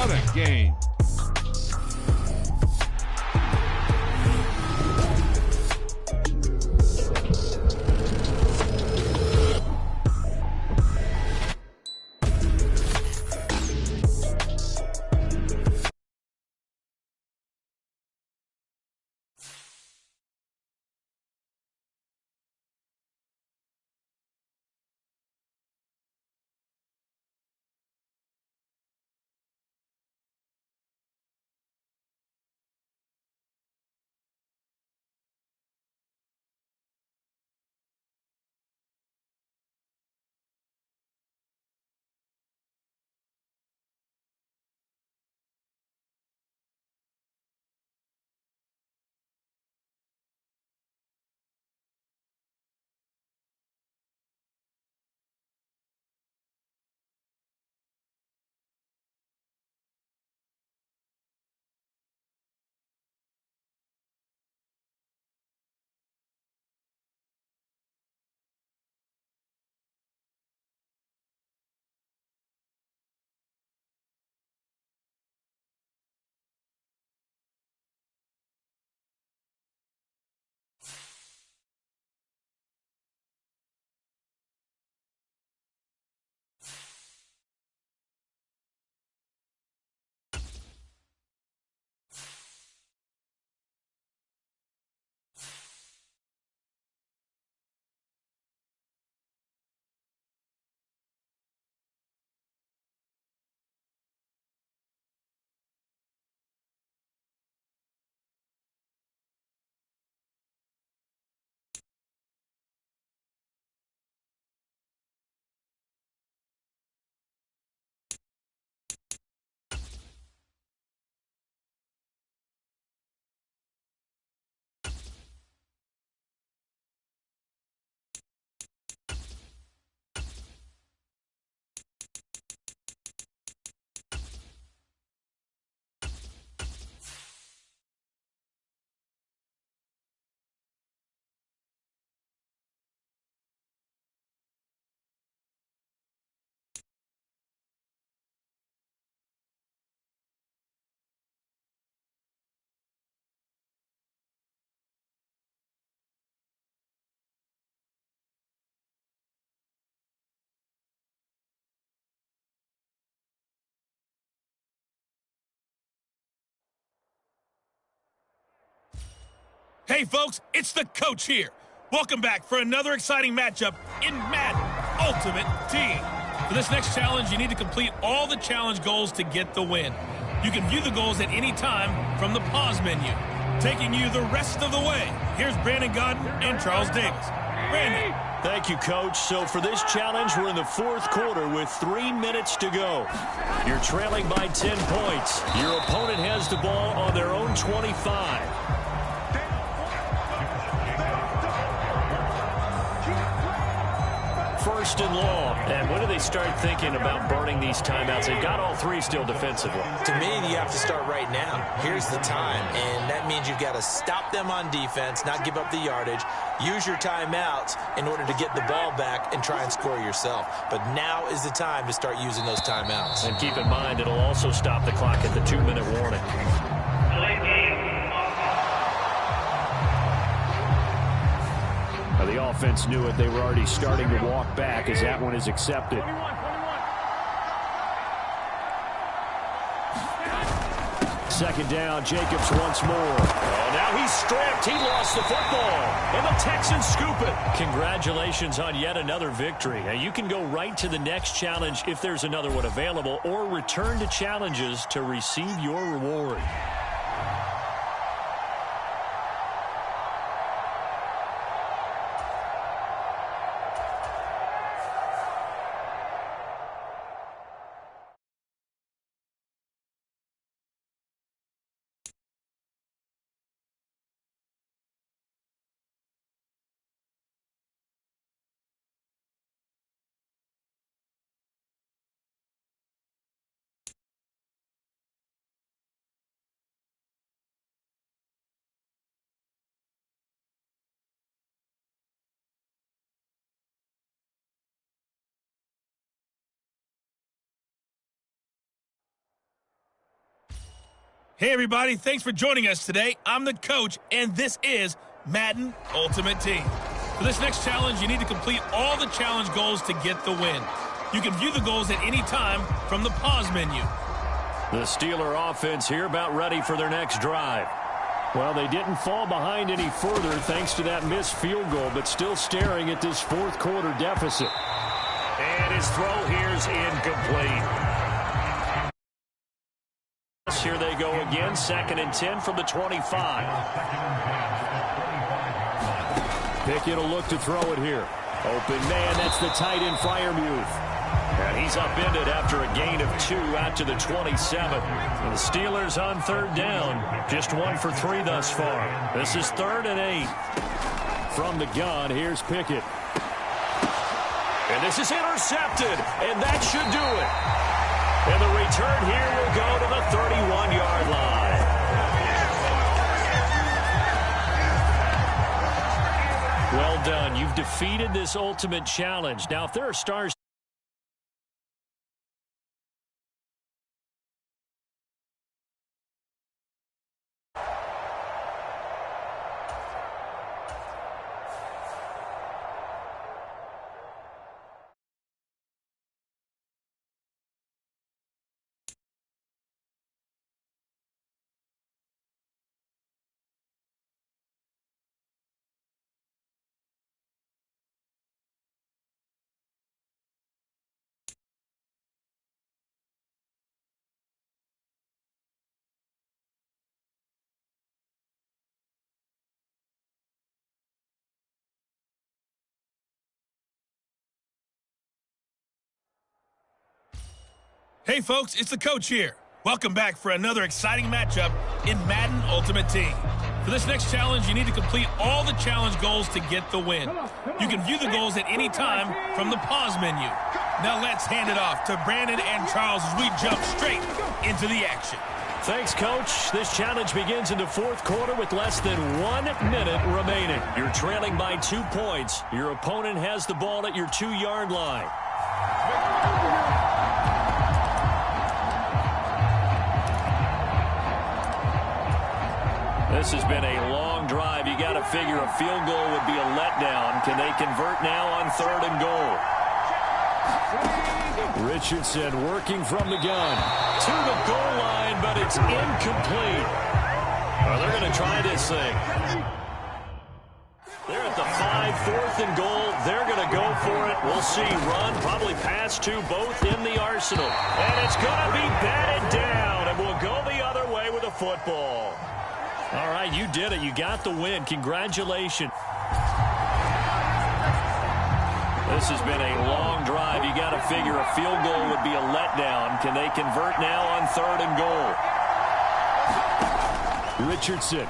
What a game. Hey folks, it's the coach here. Welcome back for another exciting matchup in Madden Ultimate Team. For this next challenge, you need to complete all the challenge goals to get the win. You can view the goals at any time from the pause menu. Taking you the rest of the way, here's Brandon Godden and Charles Davis. Brandon. Thank you, Coach. So for this challenge, we're in the fourth quarter with 3 minutes to go. You're trailing by 10 points. Your opponent has the ball on their own 25. First and long. And when do they start thinking about burning these timeouts? They've got all three still defensively. To me, you have to start right now. Here's the time, and that means you've got to stop them on defense, not give up the yardage, use your timeouts in order to get the ball back and try and score yourself. But now is the time to start using those timeouts. And keep in mind, it'll also stop the clock at the 2-minute warning. The offense knew it. They were already starting to walk back as that one is accepted. Second down, Jacobs once more. Oh, now he's stripped. He lost the football. And the Texans scoop it. Congratulations on yet another victory. Now, you can go right to the next challenge if there's another one available, or return to challenges to receive your reward. Hey, everybody. Thanks for joining us today. I'm the coach, and this is Madden Ultimate Team. For this next challenge, you need to complete all the challenge goals to get the win. You can view the goals at any time from the pause menu. The Steeler offense here about ready for their next drive. Well, they didn't fall behind any further thanks to that missed field goal, but still staring at this fourth quarter deficit. And his throw here's incomplete. Here they go again, 2nd and 10 from the 25. Pickett will look to throw it here. Open man, that's the tight end Freiermuth. And he's upended after a gain of 2 out to the 27. The Steelers on 3rd down, just 1 for 3 thus far. This is 3rd and 8. From the gun, here's Pickett. And this is intercepted, and that should do it. And the return here will go to the 31-yard line. Well done. You've defeated this ultimate challenge. Now, if there are stars... Hey, folks, it's the coach here. Welcome back for another exciting matchup in Madden Ultimate Team. For this next challenge, you need to complete all the challenge goals to get the win. You can view the goals at any time from the pause menu. Now let's hand it off to Brandon and Charles as we jump straight into the action. Thanks, Coach. This challenge begins in the fourth quarter with less than 1 minute remaining. You're trailing by 2 points. Your opponent has the ball at your 2-yard line. This has been a long drive. You got to figure a field goal would be a letdown. Can they convert now on 3rd and goal? Richardson working from the gun. To the goal line, but it's incomplete. Oh, they're going to try this thing. They're at the 5, 4th and goal. They're going to go for it. We'll see. Run, probably pass to both in the arsenal. And it's going to be batted down. And we'll go the other way with a football. All right, you did it. You got the win. Congratulations. This has been a long drive. You got to figure a field goal would be a letdown. Can they convert now on 3rd and goal? Richardson.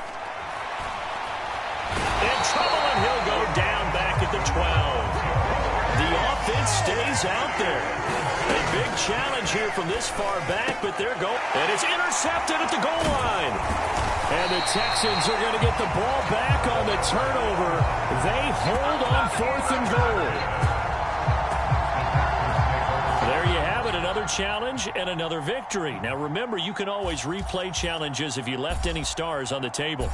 In trouble, and he'll go down back at the 12. The offense stays out there. A big challenge here from this far back, but they're going. And it's intercepted at the goal line. And the Texans are going to get the ball back on the turnover. They hold on 4th and goal. There you have it, another challenge and another victory. Now remember, you can always replay challenges if you left any stars on the table.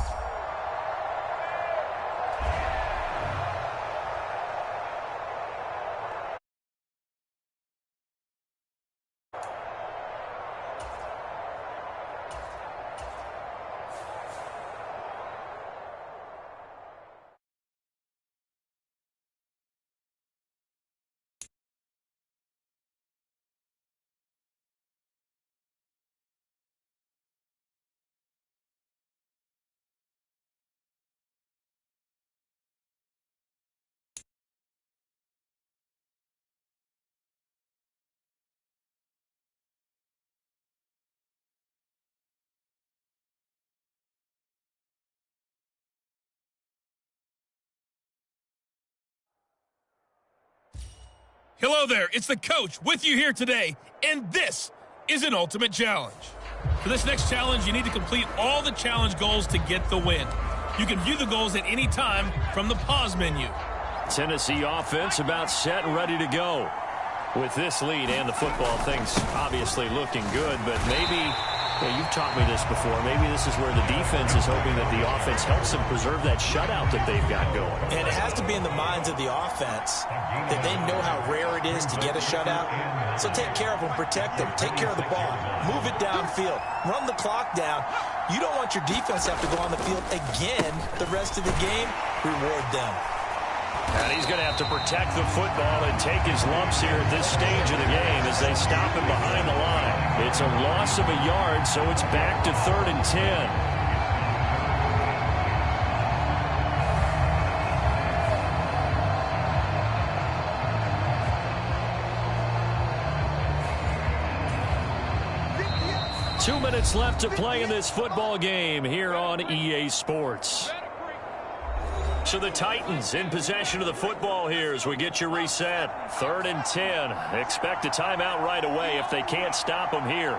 Hello there, it's the coach with you here today, and this is an ultimate challenge. For this next challenge, you need to complete all the challenge goals to get the win. You can view the goals at any time from the pause menu. Tennessee offense about set and ready to go. With this lead and the football, things obviously looking good, but maybe Yeah, you've taught me this before. Maybe this is where the defense is hoping that the offense helps them preserve that shutout that they've got going. And it has to be in the minds of the offense that they know how rare it is to get a shutout. So take care of them, protect them, take care of the ball, move it downfield, run the clock down. You don't want your defense to have to go on the field again the rest of the game. Reward them. And he's going to have to protect the football and take his lumps here at this stage of the game as they stop him behind the line. It's a loss of a yard, so it's back to 3rd and 10. Two minutes left to play in this football game here on EA Sports. So the Titans in possession of the football here as we get you reset. 3rd and 10. Expect a timeout right away if they can't stop them here.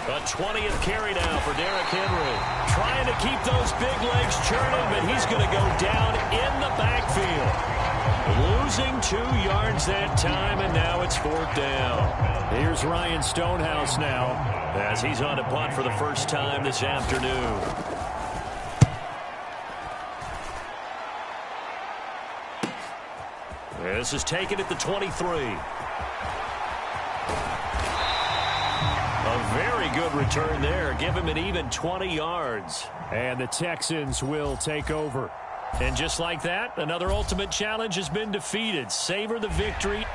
A 20th carry now for Derrick Henry. Trying to keep those big legs churning, but he's going to go down in the backfield. Losing 2 yards that time, and now it's 4th down. Here's Ryan Stonehouse now as he's on to punt for the first time this afternoon. This is taken at the 23. A very good return there. Give him an even 20 yards. And the Texans will take over. And just like that, another ultimate challenge has been defeated. Savor the victory.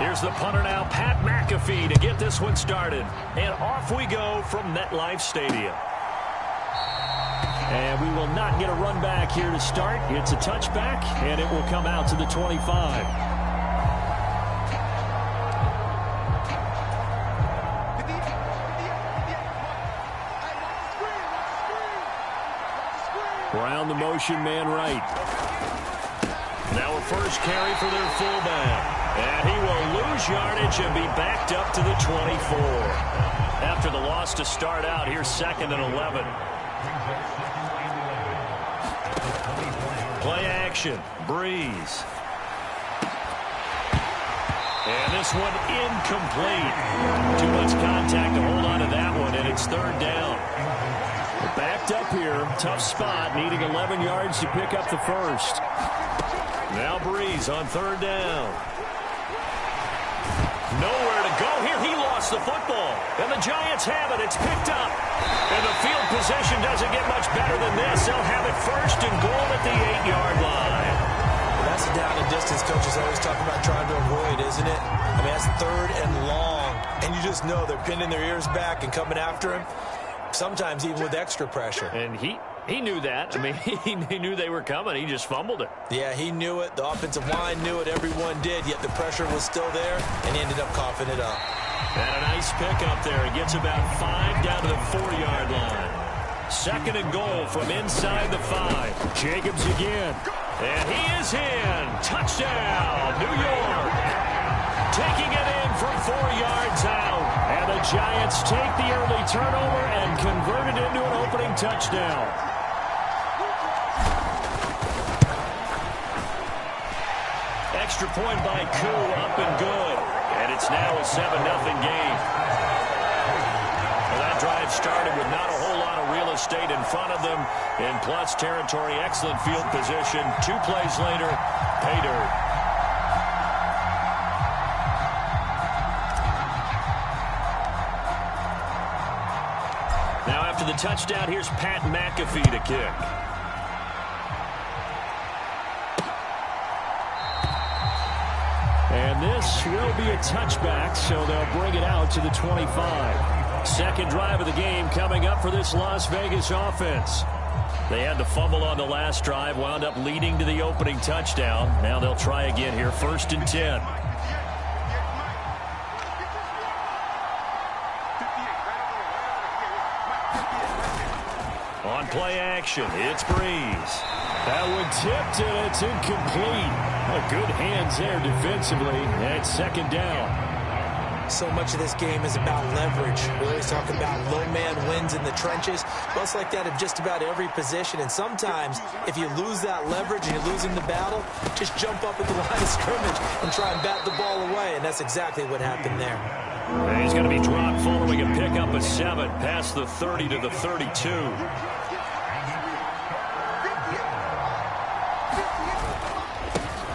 Here's the punter now, Pat McAfee, to get this one started. And off we go from MetLife Stadium. And we will not get a run back here to start. It's a touchback, and it will come out to the 25. Brown the motion man right. Now a first carry for their fullback. And he will lose yardage and be backed up to the 24. After the loss to start out, here's 2nd and 11. Play action. Breeze. And this one incomplete. Too much contact to hold on to that one, and it's 3rd down. Backed up here. Tough spot, needing 11 yards to pick up the first. Now Breeze on 3rd down. Nowhere to go here. He lost the football. And the Giants have it. It's picked up. And the field position doesn't get much better than this. They'll have it 1st and goal at the 8-yard line. Well, that's a down and distance coaches always talk about trying to avoid, isn't it? I mean, that's 3rd and long. And you just know they're pinning their ears back and coming after him. Sometimes even with extra pressure. And he knew that. I mean, he knew they were coming. He just fumbled it. Yeah, he knew it. The offensive line knew it. Everyone did. Yet the pressure was still there, and he ended up coughing it up. And a nice pickup there. He gets about 5 down to the 4-yard line. 2nd and goal from inside the 5. Jacobs again. And he is in. Touchdown, New York. Taking it in from 4 yards out. And the Giants take the early turnover and convert it into an opening touchdown. Extra point by Koo, up and good. And it's now a 7-0 game. Well, that drive started with not a whole lot of real estate in front of them. In plus territory, excellent field position. 2 plays later, pay dirt. Now after the touchdown, here's Pat McAfee to kick. And this will be a touchback, so they'll bring it out to the 25. Second drive of the game coming up for this Las Vegas offense. They had the fumble on the last drive, wound up leading to the opening touchdown. Now they'll try again here, 1st and 10. On play action, it's Breeze. That one tipped, and it's incomplete. Good hands there defensively, and it's 2nd down. So much of this game is about leverage. We always talk about low man wins in the trenches. Well, it's like that of just about every position. And sometimes, if you lose that leverage and you're losing the battle, just jump up at the line of scrimmage and try and bat the ball away. And that's exactly what happened there. And he's going to be dropped following a pickup of 7 past the 30 to the 32.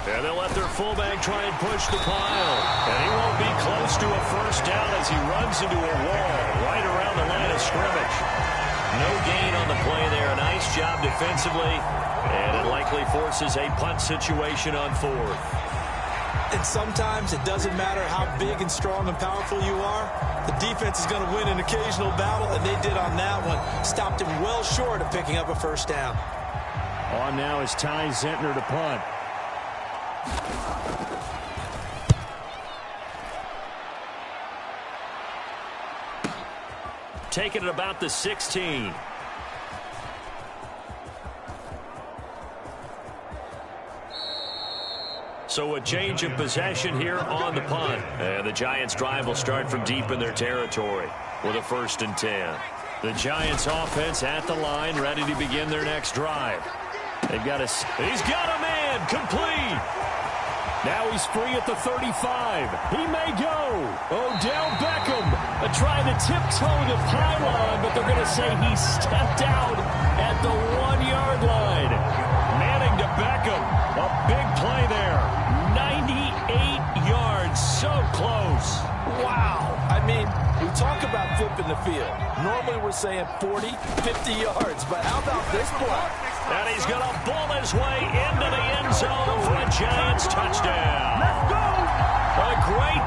And they'll let their fullback try and push the pile. And he won't be close to a 1st down as he runs into a wall right around the line of scrimmage. No gain on the play there. Nice job defensively. And it likely forces a punt situation on 4th. And sometimes it doesn't matter how big and strong and powerful you are. The defense is going to win an occasional battle, and they did on that one. Stopped him well short of picking up a 1st down. On now is Ty Zentner to punt. Taking it about the 16. So a change of possession here on the punt. And the Giants' drive will start from deep in their territory with a 1st and 10. The Giants' offense at the line, ready to begin their next drive. They've got he's got a man, complete. Now he's free at the 35. He may go. Odell Beckham trying to tiptoe the pylon, but they're going to say he stepped out at the 1-yard line. Manning to Beckham. A big play there. 98 yards. So close. Wow. I mean, we talk about flipping the field. Normally we're saying 40, 50 yards, but how about this play? And he's going to bull his way into the end zone for a Giants touchdown. Let's go! A great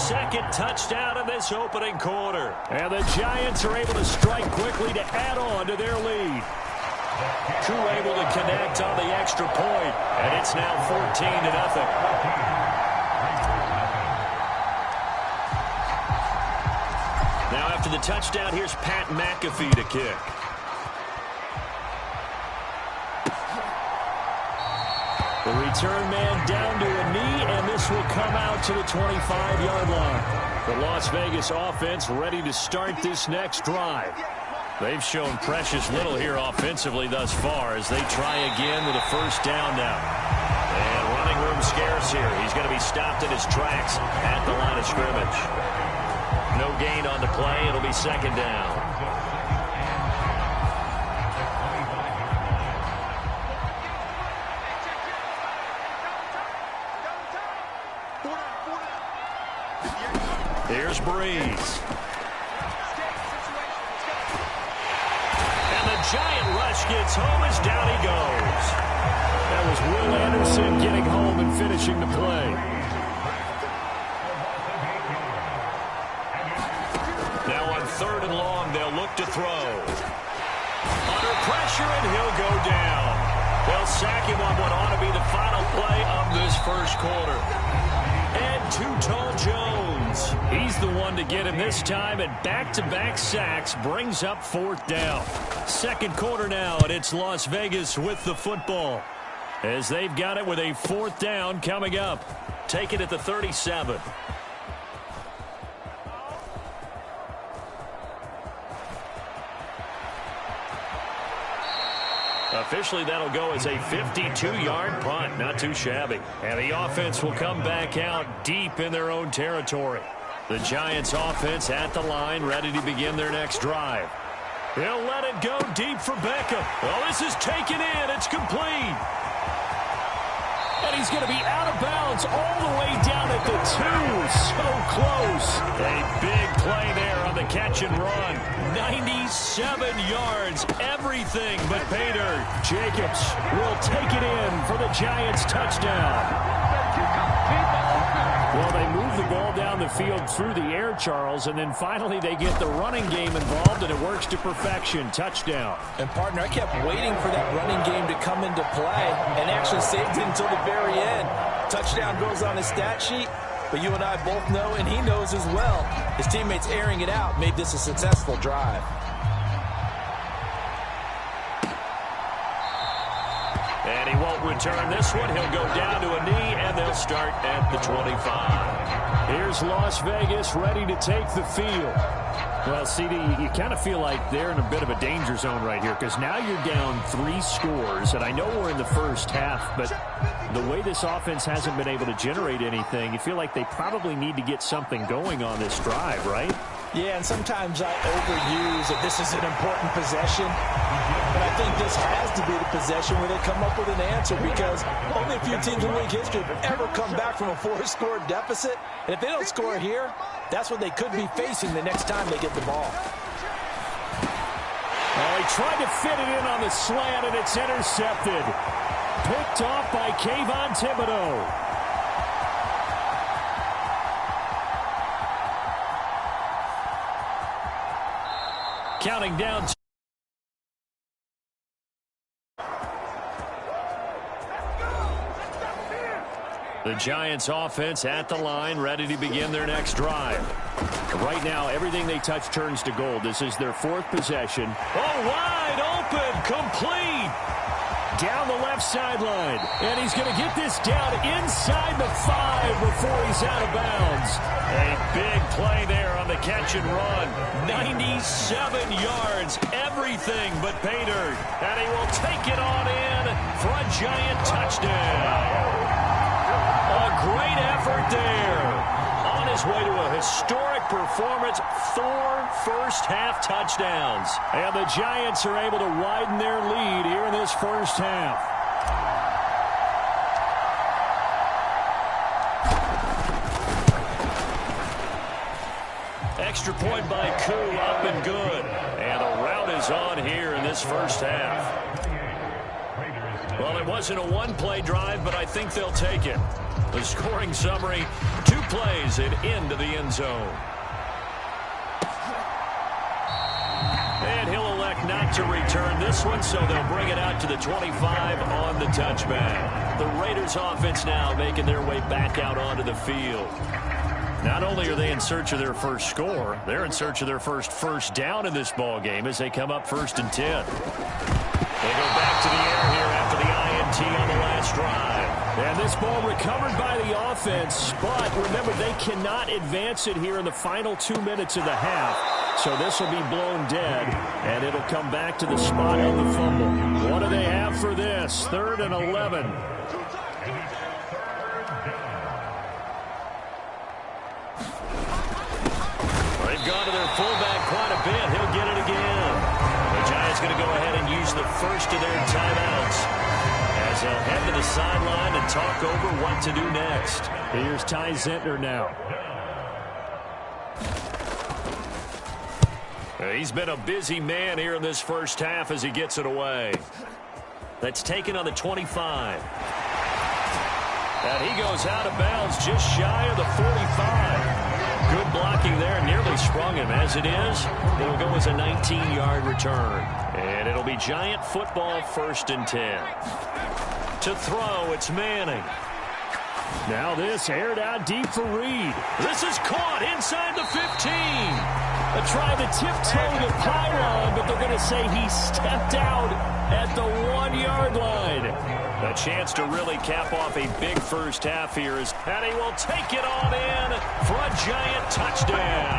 second touchdown of this opening quarter. And the Giants are able to strike quickly to add on to their lead. Crew able to connect on the extra point, and it's now 14-0. Now after the touchdown, here's Pat McAfee to kick. The return man down to a knee, and this will come out to the 25-yard line. The Las Vegas offense ready to start this next drive. They've shown precious little here offensively thus far as they try again with a first down now. And running room scarce here. He's going to be stopped in his tracks at the line of scrimmage. No gain on the play. It'll be second down. Here's Breeze. Giant rush gets home as down he goes. That was Will Anderson getting home and finishing the play. Now on 3rd and long, they'll look to throw. Under pressure, and he'll go down. They'll sack him on what ought to be the final play of this first quarter. And Too-Tall Jones. He's the one to get him this time, and back-to-back sacks brings up 4th down. Second quarter now, and it's Las Vegas with the football as they've got it with a 4th down coming up. Take it at the 37. Officially, that'll go as a 52-yard punt. Not too shabby. And the offense will come back out deep in their own territory. The Giants offense at the line, ready to begin their next drive. He'll let it go deep for Beckham. Well, this is taken in. It's complete. And he's going to be out of bounds all the way down at the 2. So close. A big play there on the catch and run. 97 yards. Everything but pay dirt. Jacobs will take it in for the Giants touchdown. Well, they move the ball down the field through the air, Charles, and then finally they get the running game involved, and it works to perfection. Touchdown. And, partner, I kept waiting for that running game to come into play and actually saved it until the very end. Touchdown goes on his stat sheet, but you and I both know, and he knows as well, his teammates airing it out made this a successful drive. And he won't return this one. He'll go down to a knee, and they'll start at the 25. Here's Las Vegas ready to take the field. Well, CD, you kind of feel like they're in a bit of a danger zone right here because now you're down 3 scores, and I know we're in the first half, but the way this offense hasn't been able to generate anything, you feel like they probably need to get something going on this drive, right? Yeah, and sometimes I overuse that this is an important possession. But I think this has to be the possession where they come up with an answer because only a few teams in league history have ever come back from a 4-score deficit. And if they don't score here, that's what they could be facing the next time they get the ball. Well, he tried to fit it in on the slant, and it's intercepted. Picked off by Kayvon Thibodeaux. Counting down. The Giants offense at the line, ready to begin their next drive. Right now, everything they touch turns to gold. This is their 4th possession. Oh, wide open, complete. Down the left sideline. And he's going to get this down inside the 5 before he's out of bounds. A big play there on the catch and run. 97 yards, everything but pay dirt. And he will take it on in for a Giant touchdown. A great effort there. On his way to a historic performance, 4 first-half touchdowns. And the Giants are able to widen their lead here in this first half. Extra point by Koo, up and good. And the route is on here in this first half. Well, it wasn't a one-play drive, but I think they'll take it. The scoring summary, 2 plays and into the end zone. And he'll elect not to return this one, so they'll bring it out to the 25 on the touchback. The Raiders offense now making their way back out onto the field. Not only are they in search of their first score, they're in search of their first down in this ball game as they come up 1st and 10. They go back to the air here after the INT on the last drive. And this ball recovered by the offense, but remember, they cannot advance it here in the final 2 minutes of the half. So this will be blown dead, and it'll come back to the spot of the fumble. What do they have for this? 3rd and 11. They've gone to their fullback quite a bit. He'll get it again. The Giants going to go ahead and use the first of their timeouts as they'll head to the sideline and talk over what to do next. Here's Ty Zentner now. He's been a busy man here in this first half as he gets it away. That's taken on the 25. And he goes out of bounds just shy of the 45. Good blocking there, nearly sprung him. As it is, it'll go as a 19-yard return. And it'll be Giant football 1st and 10. To throw, it's Manning. Now this aired out deep for Reed. This is caught inside the 15. They try to tiptoe the pylon, but they're going to say he stepped out at the 1-yard line. A chance to really cap off a big first half here, and he will take it on in for a Giant touchdown.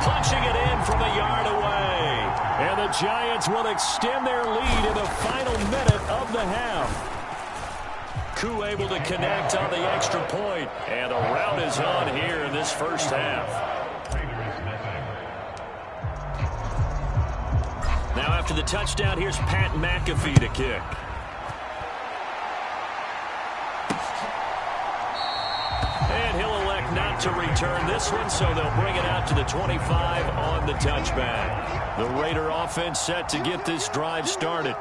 Punching it in from a yard away. And the Giants will extend their lead in the final minute of the half. Koo able to connect on the extra point, and a rout is on here in this first half. Now after the touchdown, here's Pat McAfee to kick. And he'll elect not to return this one, so they'll bring it out to the 25 on the touchback. The Raider offense set to get this drive started.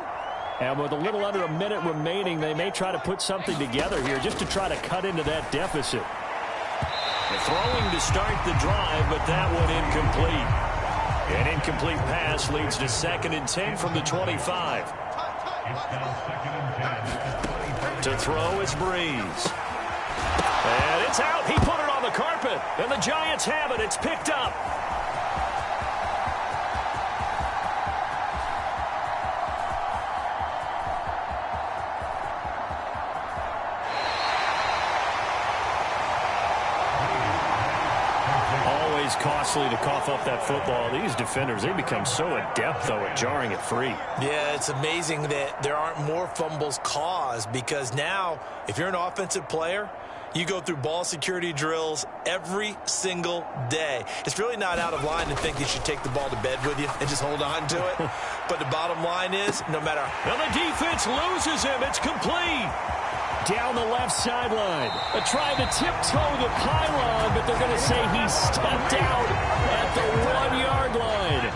And with a little under a minute remaining, they may try to put something together here just to try to cut into that deficit. The throwing to start the drive, but that one incomplete. An incomplete pass leads to 2nd and 10 from the 25. To throw is Breeze. And it's out. He put it on the carpet. And the Giants have it. It's picked up. Costly to cough up that football. These defenders, they become so adept, though, at jarring it free. Yeah, it's amazing that there aren't more fumbles caused, because now, if you're an offensive player, you go through ball security drills every single day. It's really not out of line to think you should take the ball to bed with you and just hold on to it. But the bottom line is, no matter... Now the defense loses him. It's complete. Down the left sideline. Trying to tiptoe the pylon, but they're going to say he stepped out at the 1-yard line.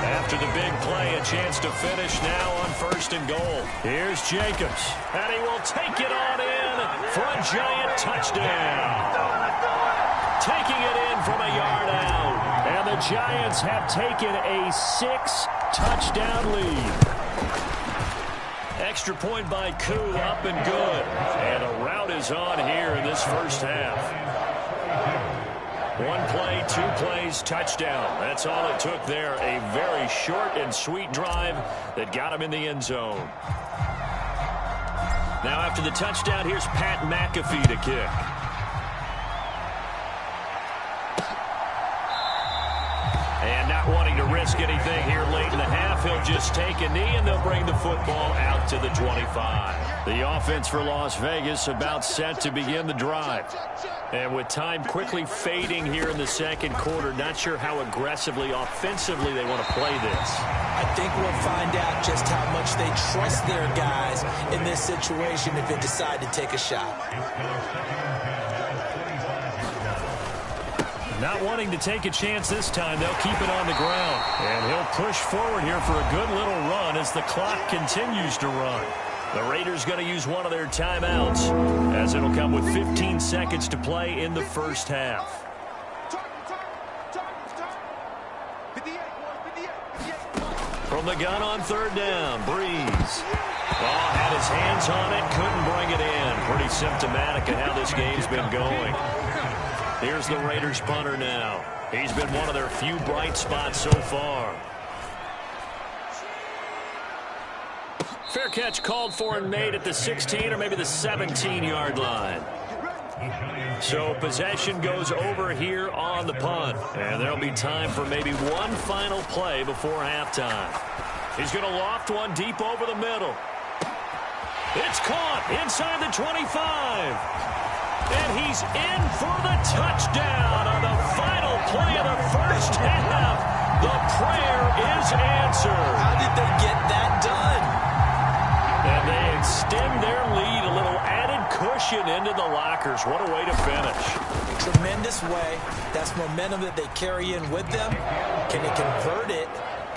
After the big play, a chance to finish now on 1st and goal. Here's Jacobs, and he will take it on in for a Giant touchdown. Taking it in from a yard out. And the Giants have taken a 6-touchdown lead. Extra point by Koo, up and good. And a rout is on here in this first half. 1 play, 2 plays, touchdown. That's all it took there. A very short and sweet drive that got him in the end zone. Now after the touchdown, here's Pat McAfee to kick. And not wanting to risk anything here late in the half, he'll just take a knee, and they'll bring the football out to the 25. The offense for Las Vegas about set to begin the drive. And with time quickly fading here in the second quarter, not sure how aggressively, offensively they want to play this. I think we'll find out just how much they trust their guys in this situation if they decide to take a shot. Not wanting to take a chance this time, they'll keep it on the ground. And he'll push forward here for a good little run as the clock continues to run. The Raiders going to use one of their timeouts as it'll come with 15 seconds to play in the first half. From the gun on third down, Breeze. Oh, had his hands on it, couldn't bring it in. Pretty symptomatic of how this game's been going. Here's the Raiders punter now. He's been one of their few bright spots so far. Fair catch called for and made at the 16 or maybe the 17-yard line. So possession goes over here on the punt. And there'll be time for maybe one final play before halftime. He's going to loft one deep over the middle. It's caught inside the 25. And he's in for the touchdown on the final play of the first half. The prayer is answered. How did they get that done? And they extend their lead, a little added cushion into the lockers. What a way to finish. Tremendous way. That's momentum that they carry in with them. Can they convert it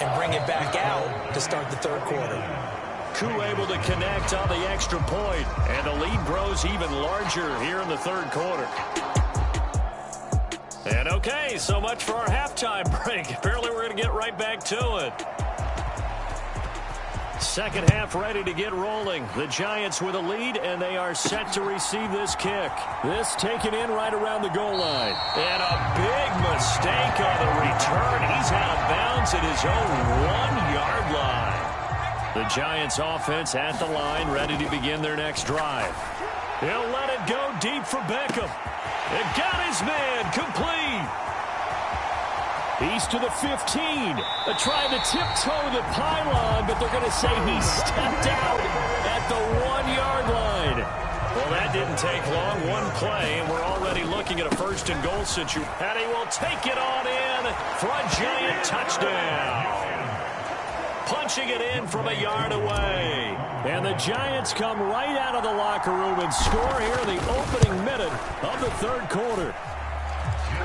and bring it back out to start the third quarter? Koo able to connect on the extra point, and the lead grows even larger here in the third quarter. And okay, so much for our halftime break. Apparently we're going to get right back to it. Second half ready to get rolling. The Giants with a lead, and they are set to receive this kick. This taken in right around the goal line. And a big mistake on the return. He's out of bounds at his own 1-yard line. The Giants offense at the line, ready to begin their next drive. He'll let it go deep for Beckham. It got his man complete. He's to the 15. A try to tiptoe the pylon, but they're going to say he stepped out at the 1-yard line. Well, that didn't take long. One play, and we're already looking at a first and goal situation. And he will take it on in for a Giant touchdown. Punching it in from a yard away. And the Giants come right out of the locker room and score here in the opening minute of the third quarter.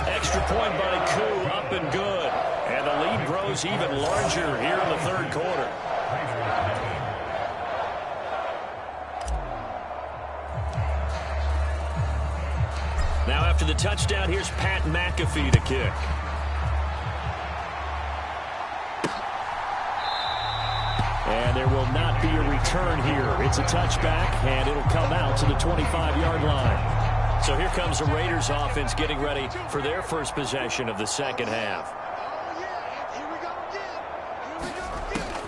Extra point by Koo, up and good. And the lead grows even larger here in the third quarter. Now after the touchdown, here's Pat McAfee to kick. And there will not be a return here. It's a touchback, and it'll come out to the 25-yard line. So here comes the Raiders offense getting ready for their first possession of the second half.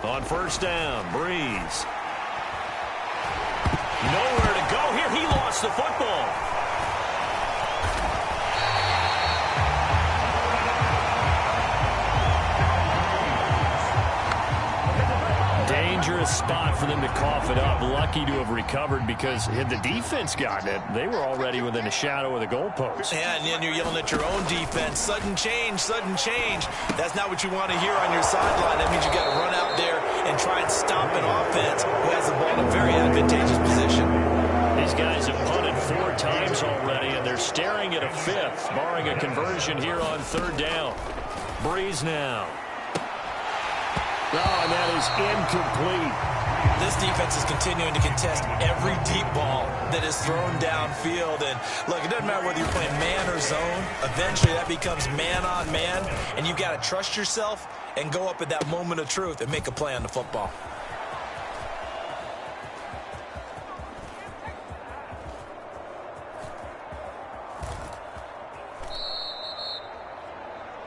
On first down, Breeze. Nowhere to go here. He lost the football. Dangerous spot for them to cough it up. Lucky to have recovered because had the defense gotten it, they were already within a shadow of the goalpost. Yeah, and then you're yelling at your own defense. Sudden change, sudden change. That's not what you want to hear on your sideline. That means you got to run out there and try and stop an offense who has the ball in a very advantageous position. These guys have punted 4 times already, and they're staring at a 5th, barring a conversion here on third down. Breeze now. Oh, and that is incomplete. This defense is continuing to contest every deep ball that is thrown downfield. And, look, it doesn't matter whether you're playing man or zone. Eventually, that becomes man on man. And you've got to trust yourself and go up at that moment of truth and make a play on the football.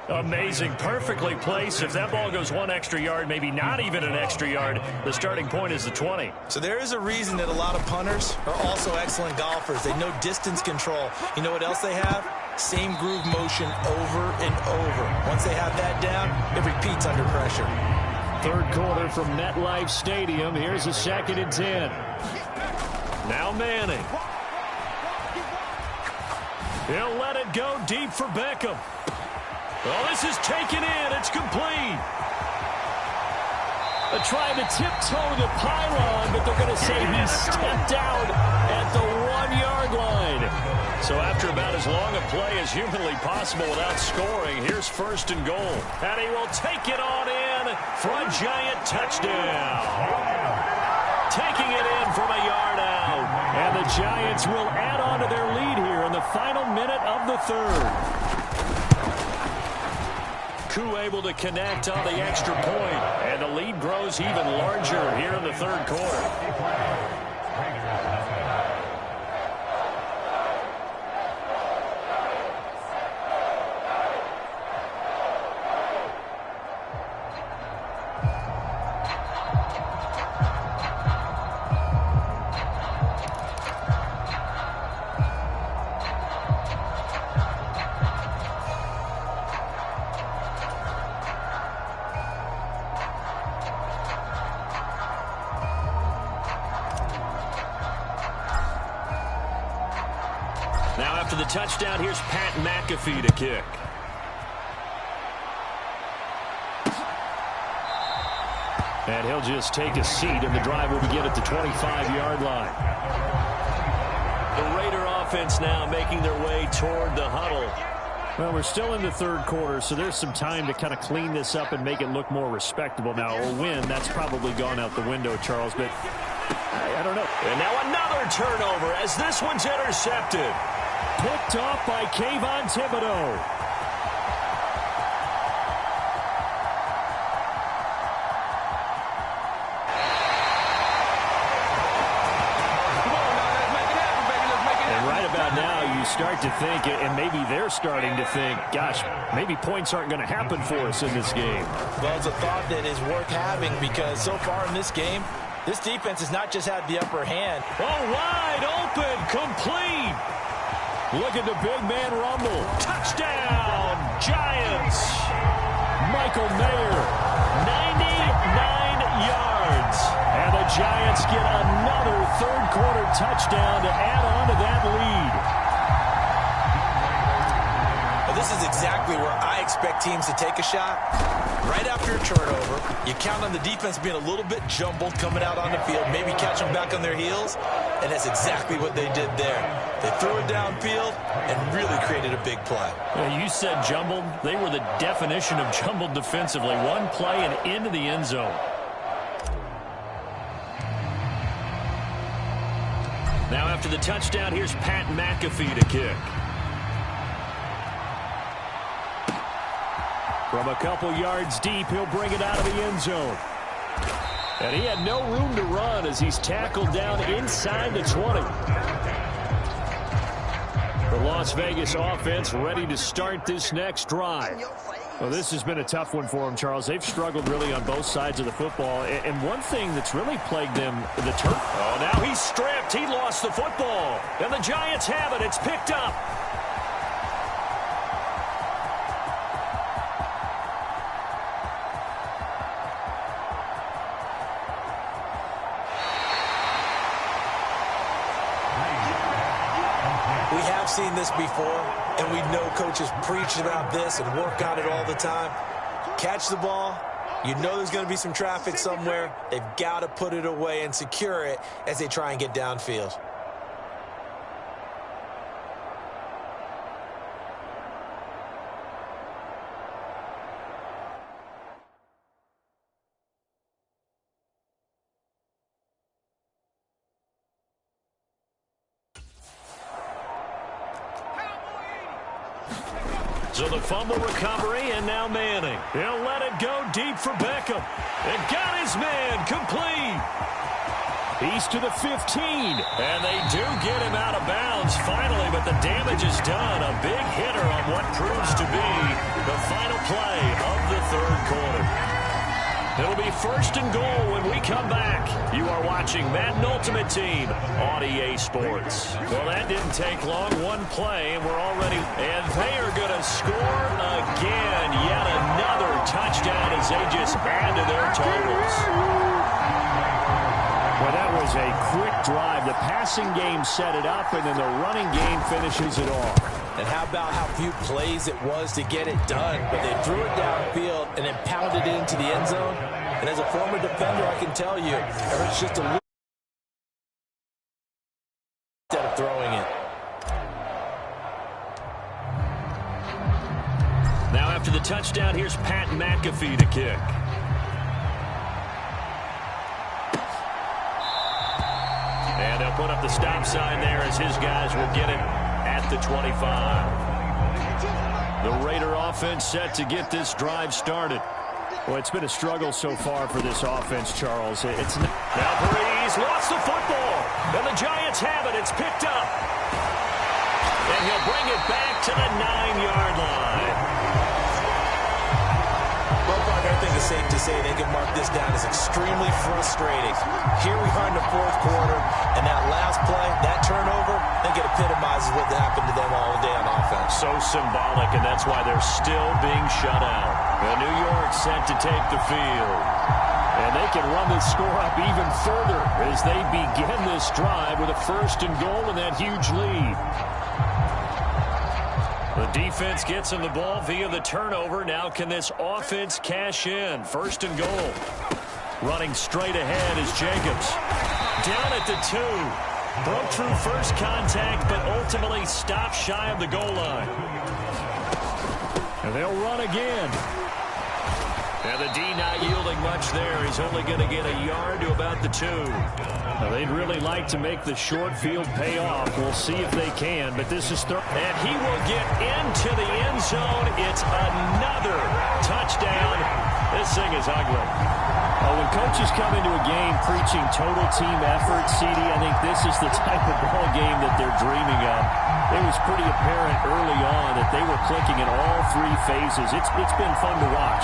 Amazing, perfectly placed. If that ball goes 1 extra yard, maybe not even an extra yard, the starting point is the 20. So there is a reason that a lot of punters are also excellent golfers. They know distance control. You know what else they have? Same groove motion over and over. Once they have that down, it repeats under pressure. Third quarter from MetLife Stadium. Here's a 2nd and 10. Now Manning. He'll let it go deep for Beckham. Well, this is taken in. It's complete. A try to tiptoe the pylon, but they're going to say he stepped out at the 1-yard line. So after about as long a play as humanly possible without scoring, here's 1st and goal. And he will take it on in for a giant touchdown. Taking it in from a yard out. And the Giants will add on to their lead here in the final minute of the 3rd. Koo able to connect on the extra point. And the lead grows even larger here in the 3rd quarter. Now after the touchdown, here's Pat McAfee to kick. And he'll just take a seat, and the drive will begin at the 25-yard line. The Raider offense now making their way toward the huddle. Well, we're still in the 3rd quarter, so there's some time to kind of clean this up and make it look more respectable. Now, a win, that's probably gone out the window, Charles, but I don't know. And now another turnover as this one's intercepted. Picked off by Kayvon Thibodeaux. Start to think, and maybe they're starting to think, gosh, maybe points aren't going to happen for us in this game. Well, it's a thought that is worth having because so far in this game, this defense has not just had the upper hand. Oh, wide open, complete. Look at the big man rumble. Touchdown, Giants. Michael Mayer, 99 yards. And the Giants get another 3rd quarter touchdown to add on to that lead. This is exactly where I expect teams to take a shot. Right after a turnover, you count on the defense being a little bit jumbled coming out on the field, maybe catch them back on their heels, and that's exactly what they did there. They threw it downfield and really created a big play. You said jumbled. They were the definition of jumbled defensively. One play and into the end zone. Now after the touchdown, here's Pat McAfee to kick. From a couple yards deep, he'll bring it out of the end zone. And he had no room to run as he's tackled down inside the 20. The Las Vegas offense ready to start this next drive. Well, this has been a tough one for them, Charles. They've struggled really on both sides of the football. And one thing that's really plagued them, the turf. Oh, now he's stripped. He lost the football. And the Giants have it. It's picked up. Seen this before, and we know coaches preach about this and work on it all the time. Catch the ball. You know there's going to be some traffic somewhere. They've got to put it away and secure it as they try and get downfield. So the fumble recovery, and now Manning. He'll let it go deep for Beckham. And got his man complete. He's to the 15. And they do get him out of bounds finally, but the damage is done. A big hitter on what proves to be the final play of the 3rd quarter. It'll be 1st and goal when we come back. You are watching Madden Ultimate Team on EA Sports. Well, that didn't take long. One play, and we're already... And they are going to score again. Yet another touchdown as they just add to their totals. Well, that was a quick drive. The passing game set it up, and then the running game finishes it off. And how about how few plays it was to get it done? But they threw it downfield and then pounded it into the end zone. And as a former defender, I can tell you, it's just a little instead of throwing it. after the touchdown, here's Pat McAfee to kick. And they'll put up the stop sign there as his guys will get it at the 25. The Raider offense set to get this drive started. Well, it's been a struggle so far for this offense, Charles. Now Breeze lost the football, and the Giants have it. It's picked up. And he'll bring it back to the 9-yard line. Well, Parker, I think it's safe to say they can mark this down as extremely frustrating. Here we are in the fourth quarter, and that last play, that turnover, I think it epitomizes what happened to them all day on offense. So symbolic, and that's why they're still being shut out. And New York set to take the field. And they can run this score up even further as they begin this drive with a 1st and goal and that huge lead. The defense gets him the ball via the turnover. Now can this offense cash in? 1st and goal. Running straight ahead is Jacobs. Down at the 2. Broke through first contact, but ultimately stopped shy of the goal line. And they'll run again. And the D not yielding much there. He's only going to get a yard to about the 2. Now, they'd really like to make the short field pay off. We'll see if they can, but this is third. And he will get into the end zone. It's another touchdown. This thing is ugly. When coaches come into a game preaching total team effort, CD, I think this is the type of ball game that they're dreaming of. It was pretty apparent early on that they were clicking in all 3 phases. It's been fun to watch.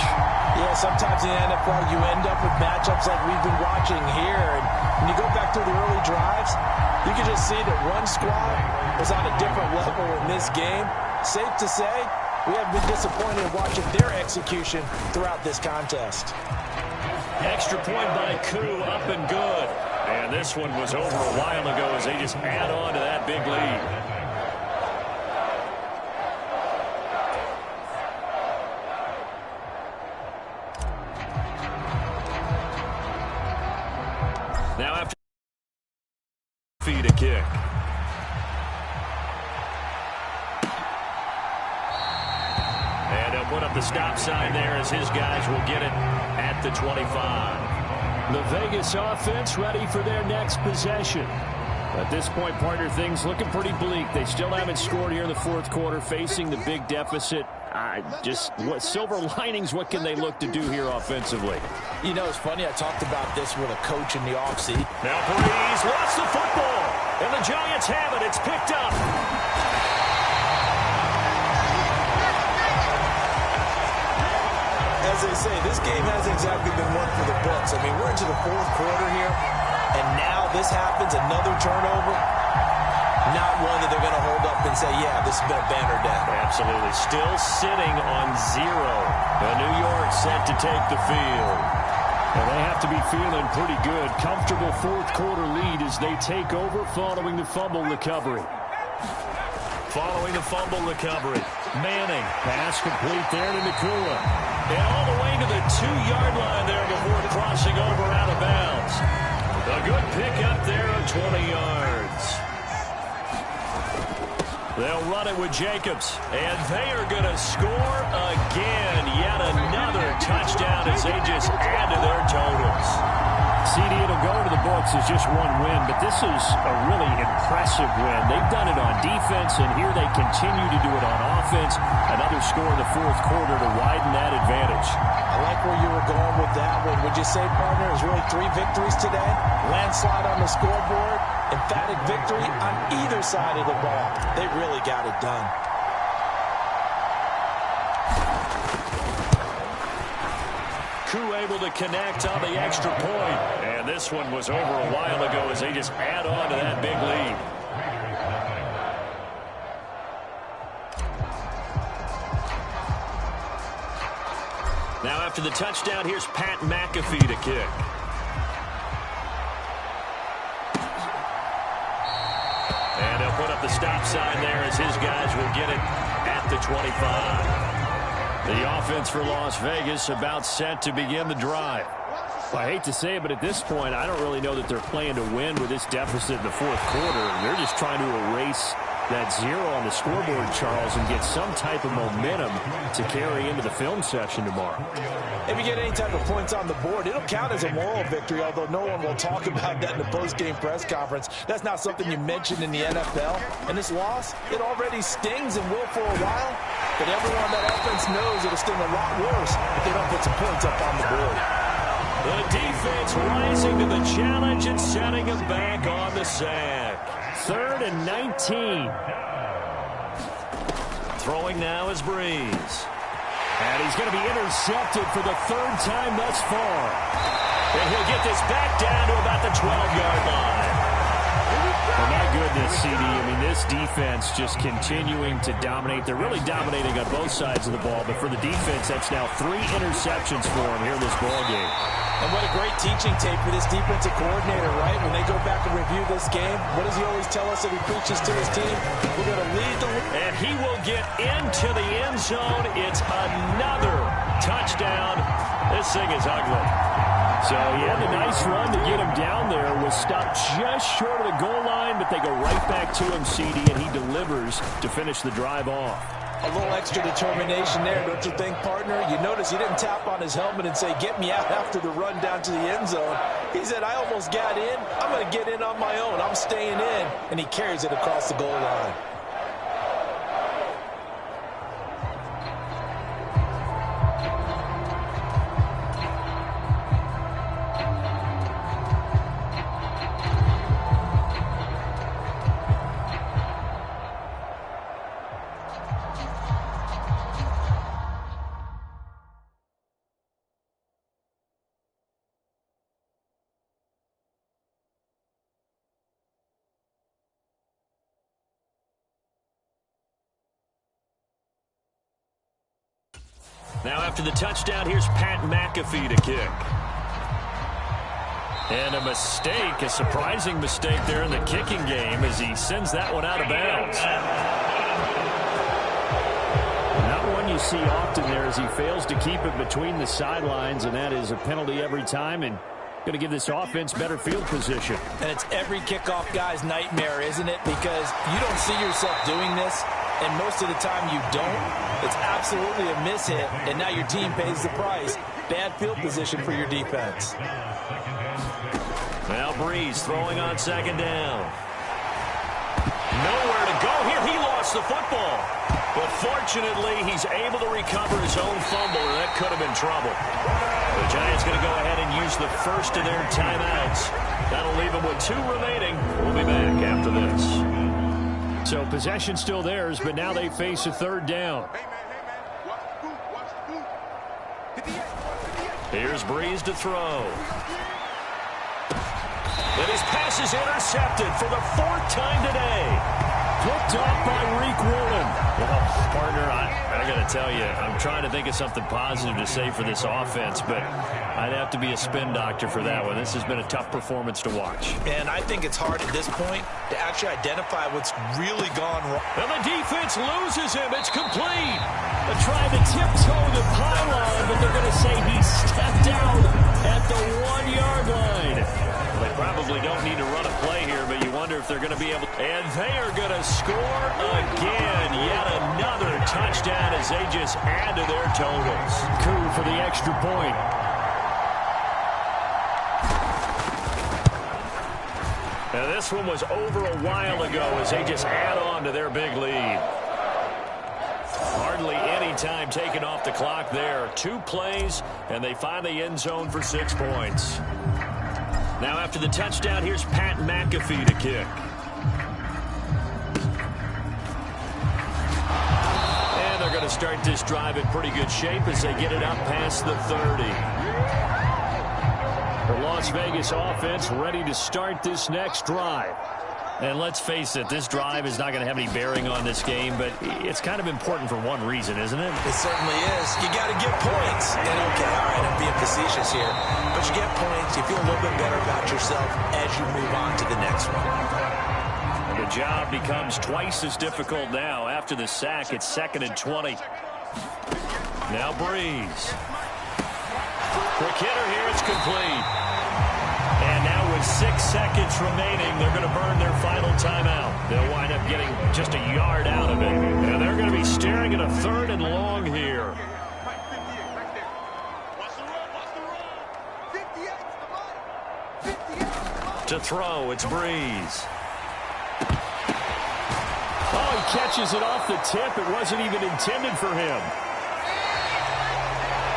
Yeah, sometimes in the NFL you end up with matchups like we've been watching here. And when you go back to the early drives, you can just see that one squad was on a different level in this game. Safe to say, we haven't been disappointed in watching their execution throughout this contest. Extra point by Koo, up and good. And this one was over a while ago as they just add on to that big lead. Now after feed a kick. And he'll put up the stop sign there as his guys will get it at the 25. The Vegas offense ready for their next possession. At this point, partner, things looking pretty bleak. They still haven't scored here in the fourth quarter, facing the big deficit. What silver linings, what can they look to do here offensively? You know, it's funny, I talked about this with a coach in the offseason. Now Breeze lost the football, and the Giants have it. It's picked up. As they say, this game hasn't exactly been one for the books. I mean, we're into the fourth quarter here, and now this happens, another turnover. Not one that they're going to hold up and say, yeah, this has been a banner day. Absolutely. Still sitting on 0. The New York set to take the field. And they have to be feeling pretty good. Comfortable fourth quarter lead as they take over following the fumble recovery. Following the fumble recovery. Manning. Pass complete there to Nakua. And all the way to the 2-yard line there before crossing over out of bounds. A good pick up there of 20 yards. They'll run it with Jacobs. And they are going to score again. Yet another touchdown as they just add to their totals. CD, it'll go into the books as just one win, but this is a really impressive win. They've done it on defense, and here they continue to do it on offense. Another score in the fourth quarter to widen that advantage. I like where you were going with that one. Would you say, partner, it was really 3 victories today? Landslide on the scoreboard, emphatic victory on either side of the ball. They really got it done. Koo able to connect on the extra point. And this one was over a while ago as they just add on to that big lead. Now after the touchdown, here's Pat McAfee to kick. And he'll put up the stop sign there as his guys will get it at the 25. The offense for Las Vegas about set to begin the drive. Well, I hate to say it, but at this point, I don't really know that they're playing to win with this deficit in the fourth quarter. They're just trying to erase that 0 on the scoreboard, Charles, and get some type of momentum to carry into the film session tomorrow. If you get any type of points on the board, it'll count as a moral victory, although no one will talk about that in the post-game press conference. That's not something you mentioned in the NFL. And this loss, it already stings and will for a while, but everyone on that offense knows it'll sting a lot worse if they don't put some points up on the board. The defense rising to the challenge and setting him back on the sack. 3rd and 19. Throwing now is Breeze. And he's going to be intercepted for the 3rd time thus far. And he'll get this back down to about the 12-yard line. Oh, my goodness, CD. I mean, this defense just continuing to dominate. They're really dominating on both sides of the ball, but for the defense, that's now 3 interceptions for him here in this ball game. And what a great teaching tape for this defensive coordinator, right? When they go back and review this game, what does he always tell us that he preaches to his team? We're going to lead the league. And he will get into the end zone. It's another touchdown. This thing is ugly. So he had a nice run to get him down there, was stopped just short of the goal line, but they go right back to him, CD, and he delivers to finish the drive off. A little extra determination there, don't you think, partner? You notice he didn't tap on his helmet and say, get me out after the run down to the end zone. He said, I almost got in. I'm going to get in on my own. I'm staying in. And he carries it across the goal line. Now after the touchdown, here's Pat McAfee to kick. And a mistake, a surprising mistake there in the kicking game as he sends that one out of bounds. Not one you see often there as he fails to keep it between the sidelines, and that is a penalty every time, and going to give this offense better field position. And it's every kickoff guy's nightmare, isn't it? Because you don't see yourself doing this, and most of the time you don't. It's absolutely a mishit, and now your team pays the price. Bad field position for your defense. Now Breeze throwing on 2nd down. Nowhere to go here. He lost the football. But fortunately, he's able to recover his own fumble, and that could have been trouble. The Giants going to go ahead and use the first of their timeouts. That'll leave them with 2 remaining. We'll be back after this. So possession still theirs, but now they face a 3rd down. Here's Breeze to throw. And his pass is intercepted for the 4th time today. Picked off by Reek Woolen. Well, partner, I got to tell you, I'm trying to think of something positive to say for this offense, but I'd have to be a spin doctor for that one. This has been a tough performance to watch. And I think it's hard at this point to actually identify what's really gone wrong. And the defense loses him. It's complete. They're trying to tiptoe the pylon, but they're going to say he stepped out at the 1-yard line. Well, they probably don't need to run a play here, but you wonder if they're going to be able to. And they are going to score again. Yet another touchdown as they just add to their totals. Coup for the extra point. Now this one was over a while ago as they just add on to their big lead. Hardly any time taken off the clock there. 2 plays, and they find the end zone for 6 points. Now after the touchdown, here's Pat McAfee to kick. And they're going to start this drive in pretty good shape as they get it up past the 30. The Las Vegas offense ready to start this next drive. And let's face it, this drive is not going to have any bearing on this game, but it's kind of important for one reason, isn't it? It certainly is. You got to get points. And okay, all right, I'm being facetious here. But you get points, you feel a little bit better about yourself as you move on to the next one. And the job becomes twice as difficult now. After the sack, it's 2nd and 20. Now Breeze. Quick hitter here, it's complete. And now with 6 seconds remaining, they're going to burn their final timeout. They'll wind up getting just a yard out of it. And they're going to be staring at a 3rd and long here. To throw, it's Breeze. Oh, he catches it off the tip. It wasn't even intended for him.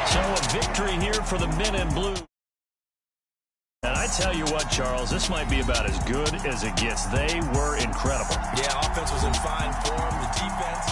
So a victory here for the men in blue. And I tell you what, Charles, this might be about as good as it gets. They were incredible. Yeah, offense was in fine form. The defense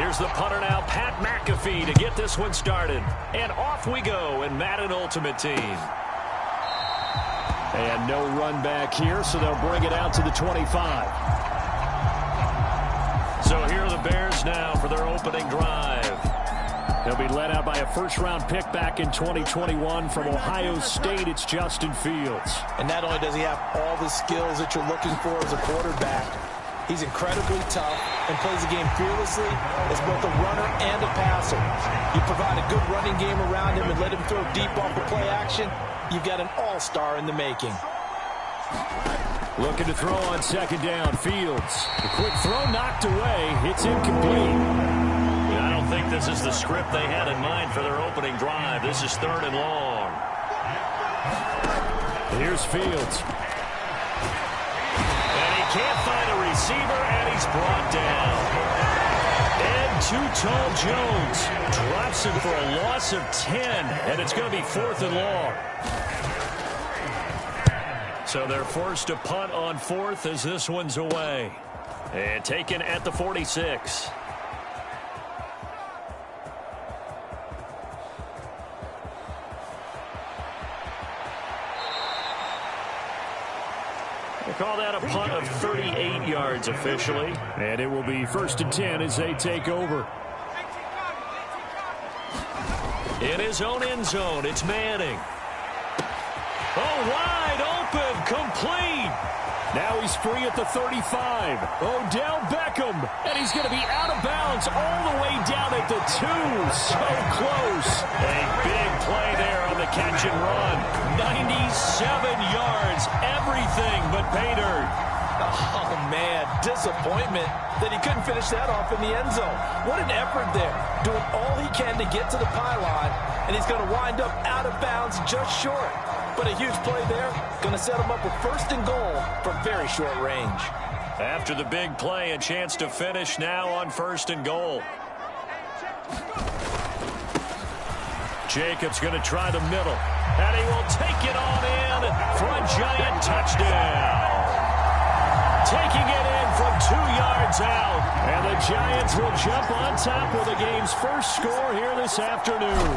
Here's the punter now, Pat McAfee, to get this one started. And off we go in Madden Ultimate Team. And no run back here, so they'll bring it out to the 25. So here are the Bears now for their opening drive. They'll be led out by a first-round pick back in 2021 from Ohio State. It's Justin Fields. And not only does he have all the skills that you're looking for as a quarterback, he's incredibly tough and plays the game fearlessly as both a runner and a passer. You provide a good running game around him and let him throw deep off the play action, you've got an all-star in the making. Looking to throw on second down. Fields. The quick throw knocked away. It's incomplete. I don't think this is the script they had in mind for their opening drive. This is 3rd and long. Here's Fields. And he can't find a receiver, and he's brought down. And Too Tall Jones drops him for a loss of 10, and it's going to be 4th and long. So they're forced to punt on 4th as this one's away. And taken at the 46. They call that a punt of 38 yards officially. And it will be 1st and 10 as they take over. In his own end zone, it's Manning. Oh, wide open, complete. Now he's free at the 35. Odell Beckham. And he's going to be out of bounds all the way down at the 2. So close. A big play there on the catch and run. 97 yards. Everything but pay dirt. Oh, man, disappointment that he couldn't finish that off in the end zone. What an effort there, doing all he can to get to the pylon, and he's going to wind up out of bounds just short. But a huge play there, going to set him up with 1st and goal from very short range. After the big play, a chance to finish now on 1st and goal. Jacobs going to try the middle, and he will take it on in for a giant touchdown. Taking it in from 2 yards out. And the Giants will jump on top with the game's first score here this afternoon.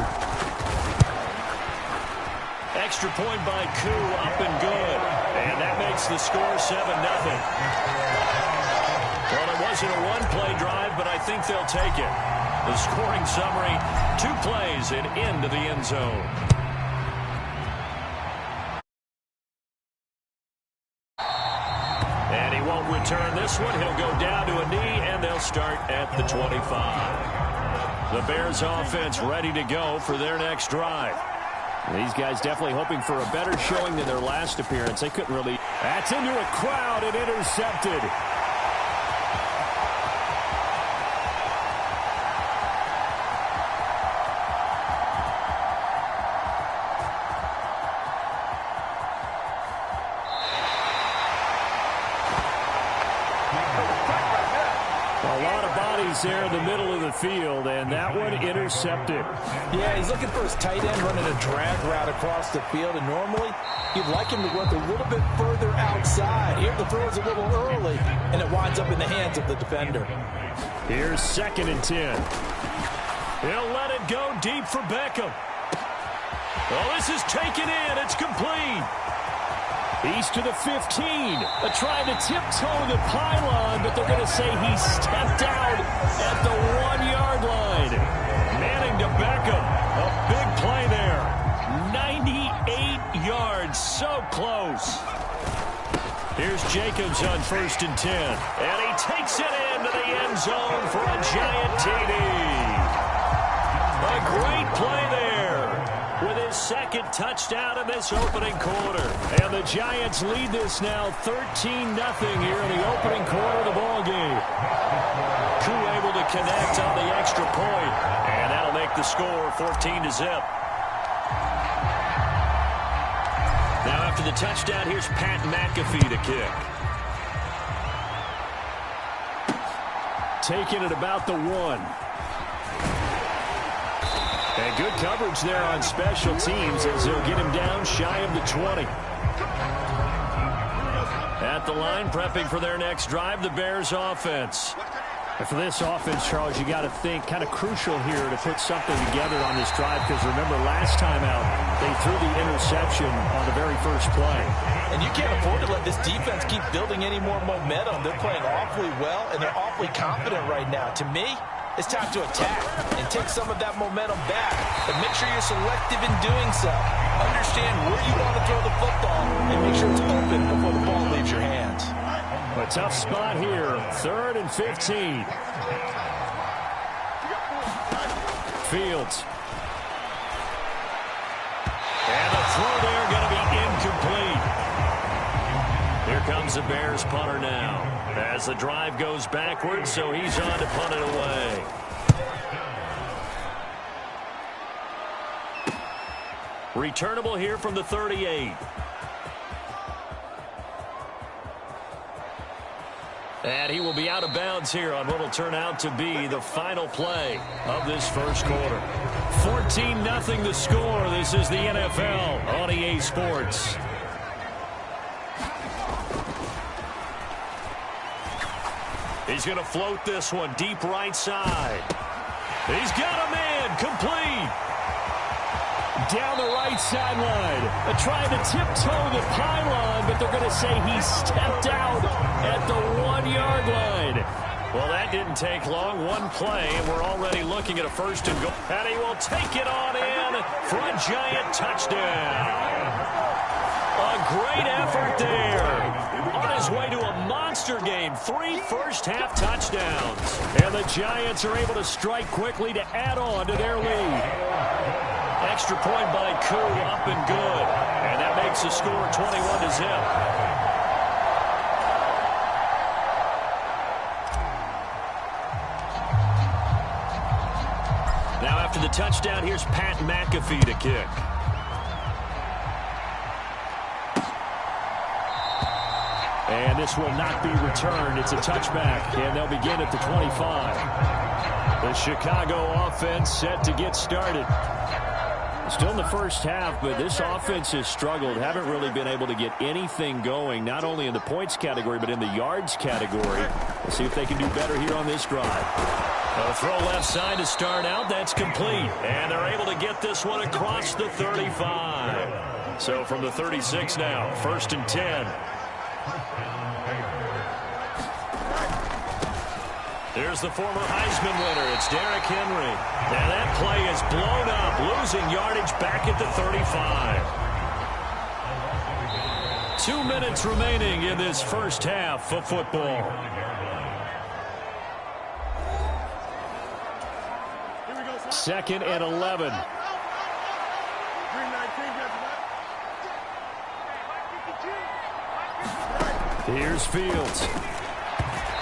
Extra point by Koo, up and good. And that makes the score 7-0. Well, it wasn't a one-play drive, but I think they'll take it. The scoring summary, 2 plays and into the end zone. And he won't return this one. He'll go down to a knee, and they'll start at the 25. The Bears offense ready to go for their next drive. These guys definitely hoping for a better showing than their last appearance. They couldn't really. That's into a crowd and intercepted. There in the middle of the field, and that one intercepted. Yeah, he's looking for his tight end running a drag route across the field, and normally you'd like him to work a little bit further outside. Here the throw is a little early, and it winds up in the hands of the defender. Here's 2nd and 10. He'll let it go deep for Beckham. Well, this is taken in. It's complete. He's to the 15. Trying to tiptoe the pylon, but they're going to say he stepped out at the 1-yard line. Manning to Beckham. A big play there. 98 yards. So close. Here's Jacobs on 1st and 10. And he takes it into the end zone for a giant TD. A great play there. With his 2nd touchdown in this opening quarter. And the Giants lead this now 13-0 here in the opening quarter of the ballgame. Koo able to connect on the extra point. And that'll make the score 14-0. Now after the touchdown, here's Pat McAfee to kick. Taking it about the 1. And good coverage there on special teams as they'll get him down shy of the 20. At the line, prepping for their next drive, the Bears offense. And for this offense, Charles, you got to think kind of crucial here to put something together on this drive, because remember last time out they threw the interception on the very first play. And you can't afford to let this defense keep building any more momentum. They're playing awfully well, and they're awfully confident right now. To me, it's time to attack and take some of that momentum back. But make sure you're selective in doing so. Understand where you want to throw the football and make sure it's open before the ball leaves your hands. A tough spot here. 3rd and 15. Fields. And the throw there going to be incomplete. Here comes the Bears punter now. As the drive goes backwards, so he's on to punt it away. Returnable here from the 38. And he will be out of bounds here on what will turn out to be the final play of this first quarter. 14-0 the score. This is the NFL on EA Sports. He's going to float this one deep right side. He's got a man complete. Down the right sideline. Trying to tiptoe the pylon, but they're going to say he stepped out at the 1-yard line. Well, that didn't take long. One play, and we're already looking at a 1st and goal. And he will take it on in for a Giant touchdown. A great effort there. On his way to a monster game. 3 first-half touchdowns. And the Giants are able to strike quickly to add on to their lead. Extra point by Koo, up and good. And that makes the score 21-0. Now after the touchdown, here's Pat McAfee to kick. And this will not be returned. It's a touchback, and they'll begin at the 25. The Chicago offense set to get started. Still in the first half, but this offense has struggled. Haven't really been able to get anything going, not only in the points category, but in the yards category. We'll see if they can do better here on this drive. A throw left side to start out. That's complete. And they're able to get this one across the 35. So from the 36 now, 1st and 10. There's the former Heisman winner. It's Derrick Henry. And that play is blown up, losing yardage back at the 35. 2 minutes remaining in this first half of football. Second and 11. Here's Fields.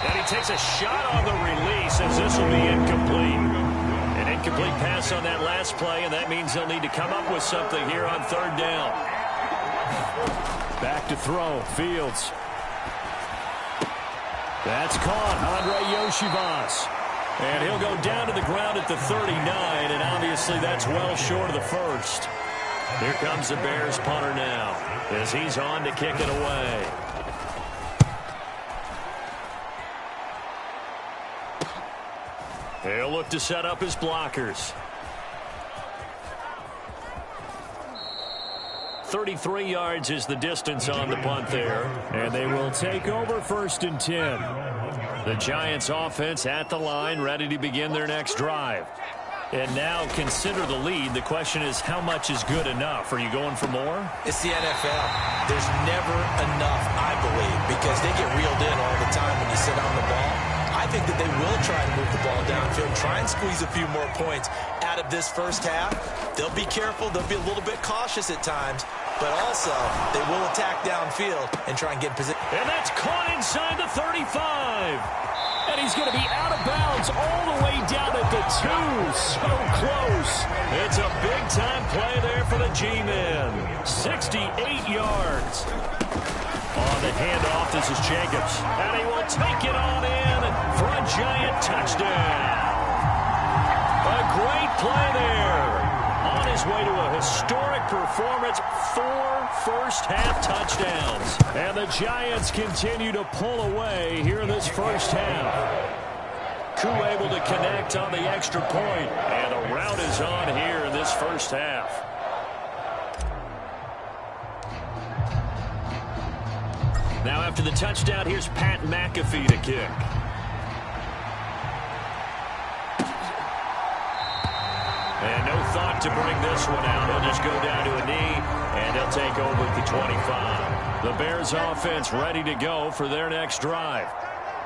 And he takes a shot on the release as this will be incomplete. An incomplete pass on that last play, and that means they'll need to come up with something here on 3rd down. Back to throw. Fields. That's caught. Andre Yoshivas. And he'll go down to the ground at the 39, and obviously that's well short of the 1st. Here comes the Bears punter now as he's on to kick it away. He'll look to set up his blockers. 33 yards is the distance on the punt there. And they will take over 1st and 10. The Giants offense at the line, ready to begin their next drive. And now consider the lead. The question is, how much is good enough? Are you going for more? It's the NFL. There's never enough, I believe, because they get reeled in all the time when you sit on the ball. I think that they will try to move the ball downfield, try and squeeze a few more points out of this first half. They'll be careful. They'll be a little bit cautious at times, but also they will attack downfield and try and get in position. And that's caught inside the 35. And he's going to be out of bounds all the way down at the 2. So close. It's a big-time play there for the G-men. 68 yards. On the handoff, this is Jacobs. And he will take it on in for a Giant touchdown. A great play there. On his way to a historic performance, 4 first-half touchdowns. And the Giants continue to pull away here in this first half. Koo able to connect on the extra point, and a rout is on here in this first half. Now after the touchdown, here's Pat McAfee to kick. And no thought to bring this one out. He'll just go down to a knee, and they'll take over at the 25. The Bears offense ready to go for their next drive.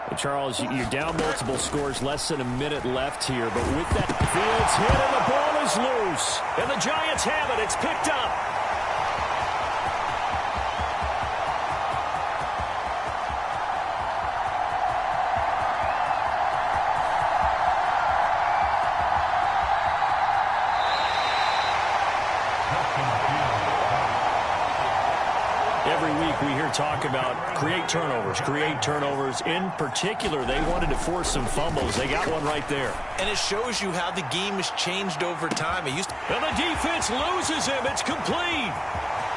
Well, Charles, you're down multiple scores, less than a minute left here, but with that, Fields hit and the ball is loose. And the Giants have it. It's picked up. Every week we hear talk about create turnovers. In particular, they wanted to force some fumbles. They got one right there. And it shows you how the game has changed over time. And the defense loses him. It's complete.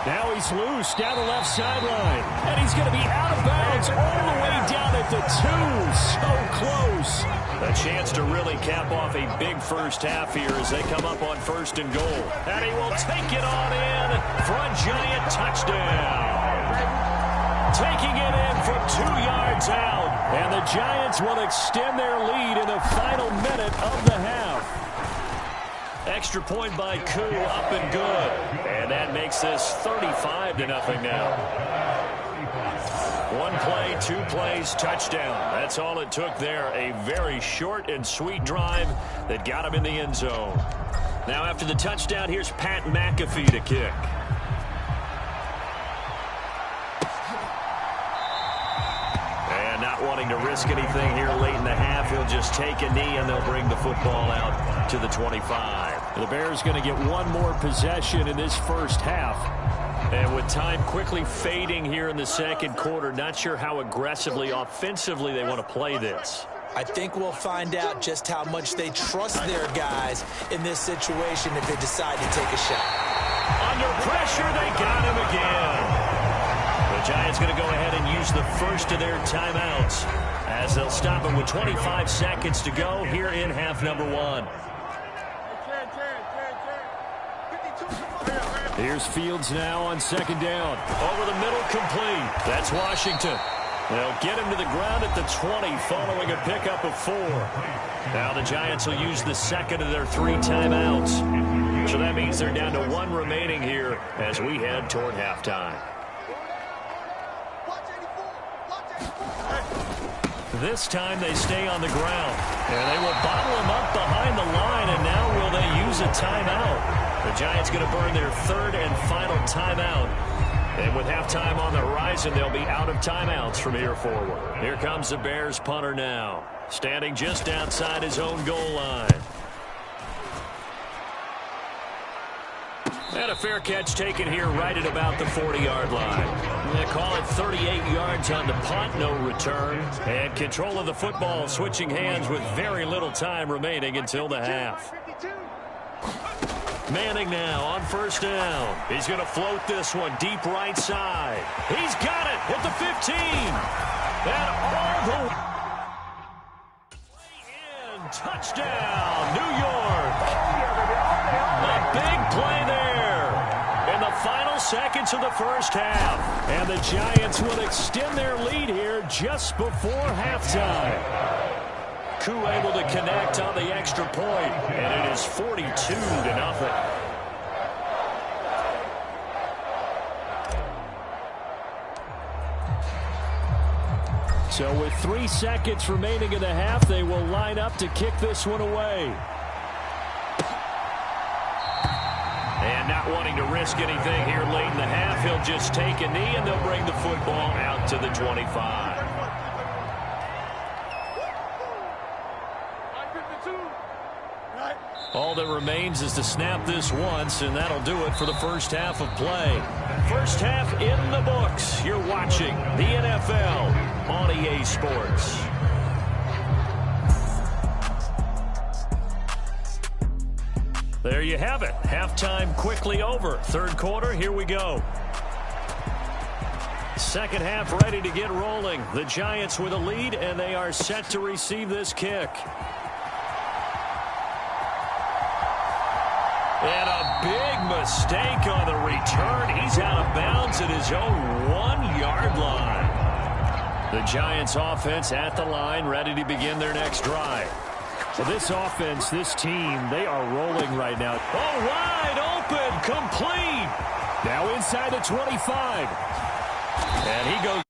Now he's loose down the left sideline. And he's going to be out of bounds all the way down at the 2. So close. A chance to really cap off a big first half here as they come up on 1st and goal. And he will take it on in for a Giant touchdown. Taking it in from 2 yards out. And the Giants will extend their lead in the final minute of the half. Extra point by Koo, up and good. And that makes this 35-0 now. 1 play, 2 plays, touchdown. That's all it took there. A very short and sweet drive that got him in the end zone. Now after the touchdown, here's Pat McAfee to kick. And not wanting to risk anything here late in the half, he'll just take a knee and they'll bring the football out to the 25. The Bears going to get one more possession in this first half. And with time quickly fading here in the second quarter, not sure how aggressively, offensively they want to play this. I think we'll find out just how much they trust their guys in this situation if they decide to take a shot. Under pressure, they got him again. The Giants going to go ahead and use the first of their timeouts as they'll stop it with 25 seconds to go here in half number 1. Here's Fields now on 2nd down. Over the middle, complete. That's Washington. They'll get him to the ground at the 20 following a pickup of 4. Now the Giants will use the second of their 3 timeouts. So that means they're down to 1 remaining here as we head toward halftime. This time they stay on the ground. And they will bottle him up behind the line, and now will they use a timeout? The Giants going to burn their 3rd and final timeout. And with halftime on the horizon, they'll be out of timeouts from here forward. Here comes the Bears punter now, standing just outside his own goal line. And a fair catch taken here right at about the 40-yard line. They call it 38 yards on the punt, no return. And control of the football switching hands with very little time remaining until the half. Manning now on 1st down. He's going to float this one deep right side. He's got it at the 15. And all the way in. Touchdown, New York. A big play there in the final seconds of the first half. And the Giants will extend their lead here just before halftime. Koo able to connect on the extra point, and it is 42-0. So with 3 seconds remaining in the half, they will line up to kick this one away. And not wanting to risk anything here late in the half, he'll just take a knee, and they'll bring the football out to the 25. All that remains is to snap this once, and that'll do it for the first half of play. First half in the books. You're watching the NFL on EA Sports. There you have it. Halftime quickly over. 3rd quarter, here we go. Second half ready to get rolling. The Giants with a lead, and they are set to receive this kick. And a big mistake on the return. He's out of bounds at his own 1-yard line. The Giants offense at the line, ready to begin their next drive. So this offense, this team, they are rolling right now. Oh, wide open, complete. Now inside the 25. And he goes.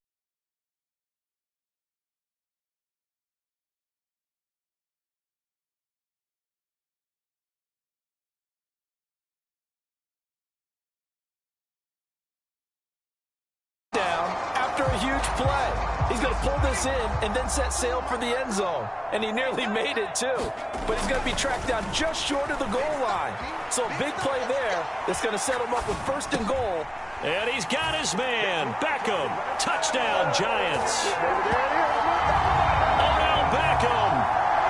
Down after a huge play. He's going to pull this in and then set sail for the end zone. And he nearly made it, too. But he's going to be tracked down just short of the goal line. So a big play there that's going to set him up with first and goal. And he's got his man. Beckham. Touchdown, Giants. Odell Beckham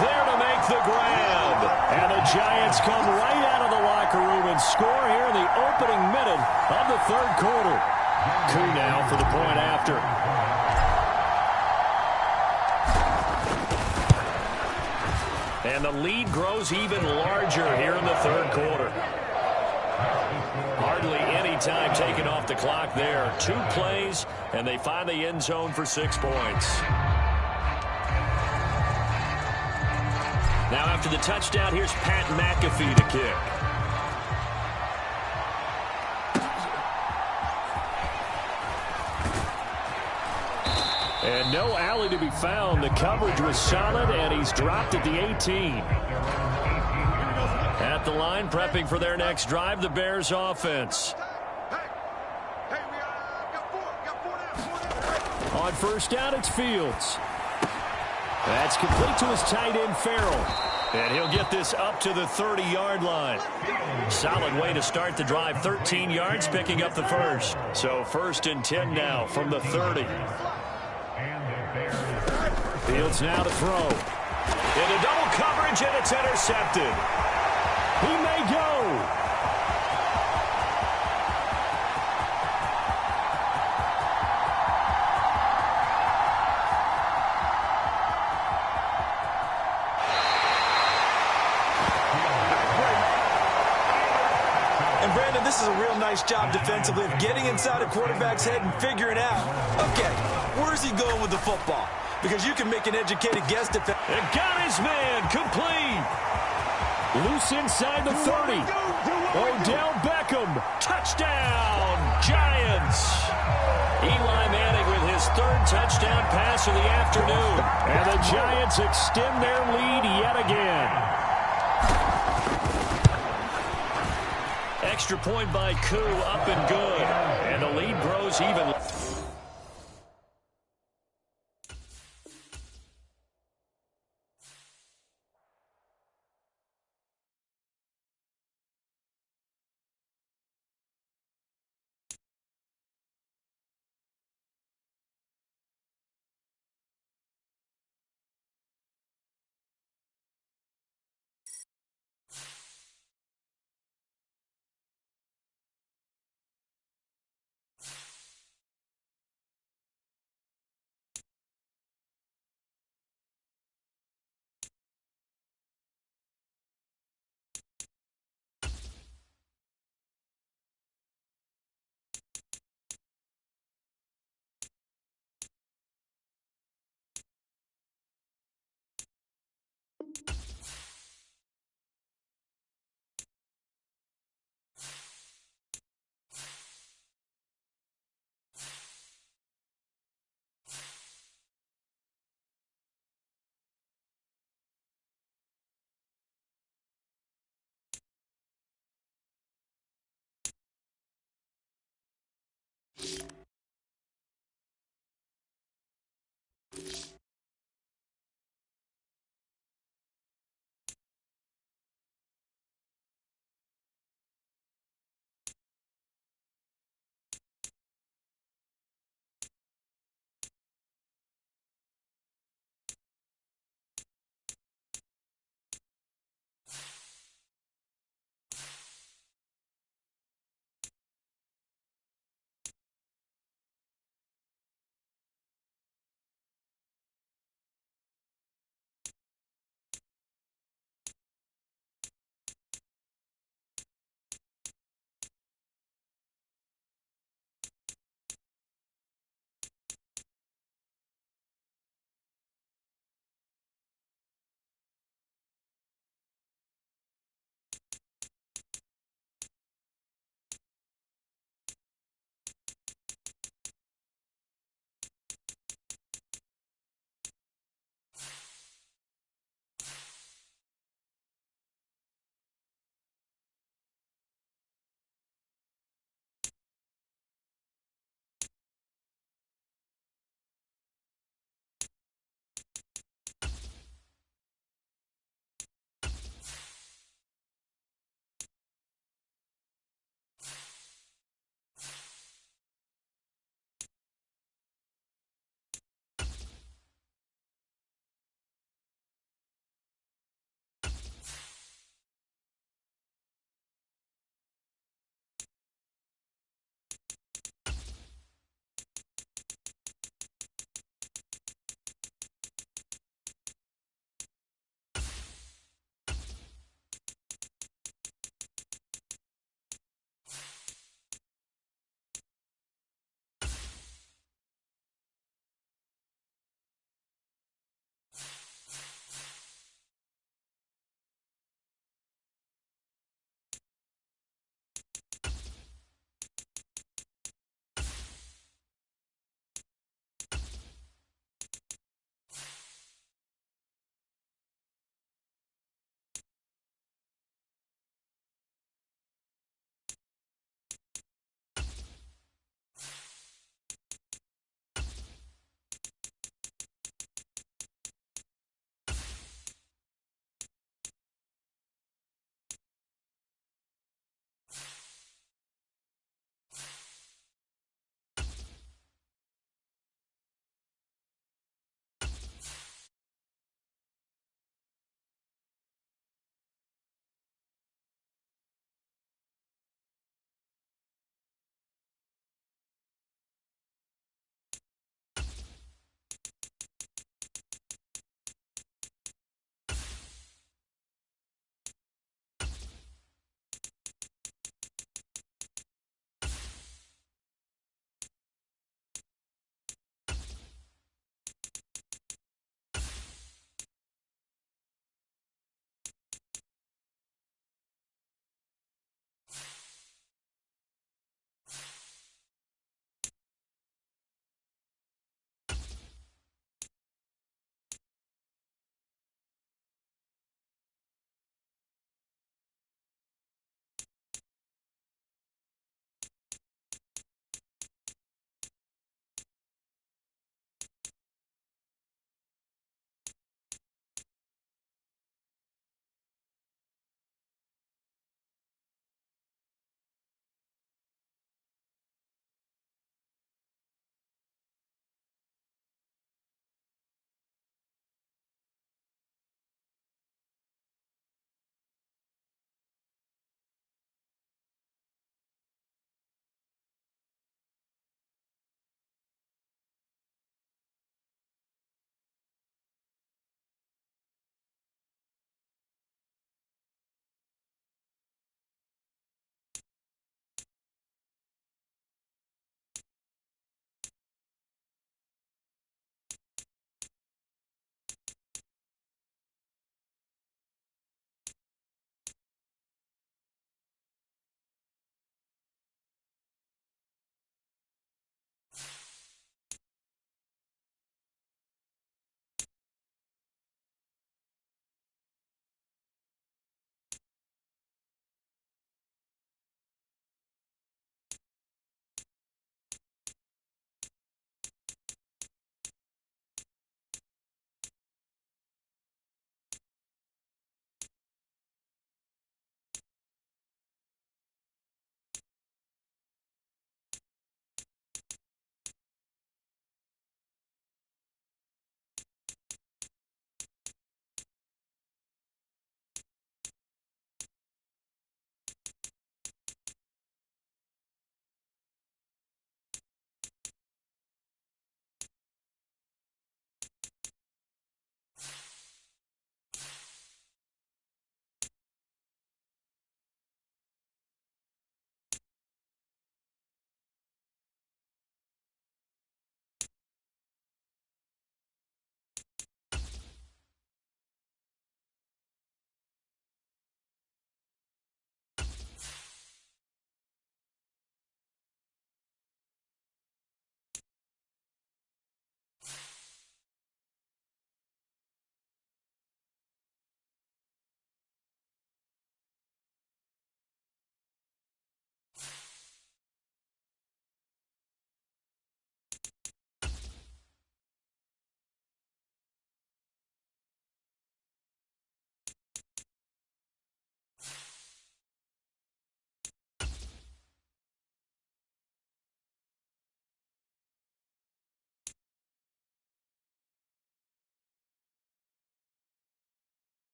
there to make the grab. And the Giants come right out of the locker room and score here in the opening minute of the third quarter. Koo now for the point after. And the lead grows even larger here in the third quarter. Hardly any time taken off the clock there. 2 plays, and they find the end zone for 6 points. Now after the touchdown, here's Pat McAfee to kick. And no alley to be found. The coverage was solid, and he's dropped at the 18. At the line, prepping for their next drive, the Bears offense. On first down, it's Fields. That's complete to his tight end, Farrell. And he'll get this up to the 30-yard line. Solid way to start the drive. 13 yards, picking up the first. So 1st and 10 now from the 30. Fields now to throw. Into double coverage, and it's intercepted. He may go. And Brandon, this is a real nice job defensively of getting inside a quarterback's head and figuring out, okay, where's he going with the football? Because you can make an educated guess. And got his man complete. Loose inside the 30. Odell Beckham. Touchdown, Giants. Eli Manning with his 3rd touchdown pass of the afternoon. And the Giants extend their lead yet again. Extra point by Koo, up and good. And the lead grows even.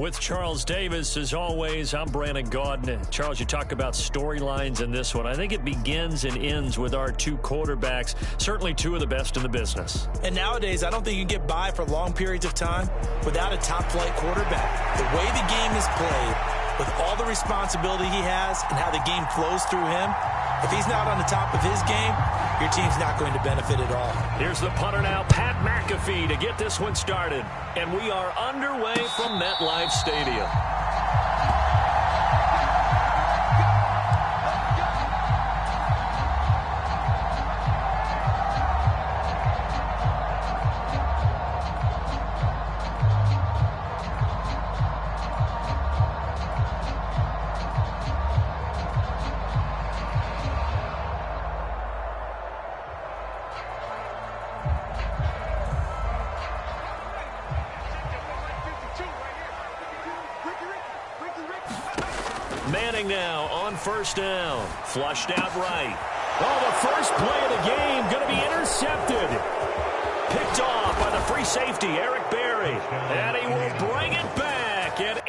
With Charles Davis, as always, I'm Brandon Gaudin. Charles, you talk about storylines in this one. I think it begins and ends with our two quarterbacks, certainly two of the best in the business. And nowadays, I don't think you can get by for long periods of time without a top-flight quarterback. The way the game is played, with all the responsibility he has and how the game flows through him, if he's not on the top of his game, your team's not going to benefit at all. Here's the punter now, Pat McAfee, to get this one started. And we are underway from MetLife Stadium. Manning now on first down. Flushed out right. Oh, the first play of the game going to be intercepted. Picked off by the free safety, Eric Berry. And he will bring it back. And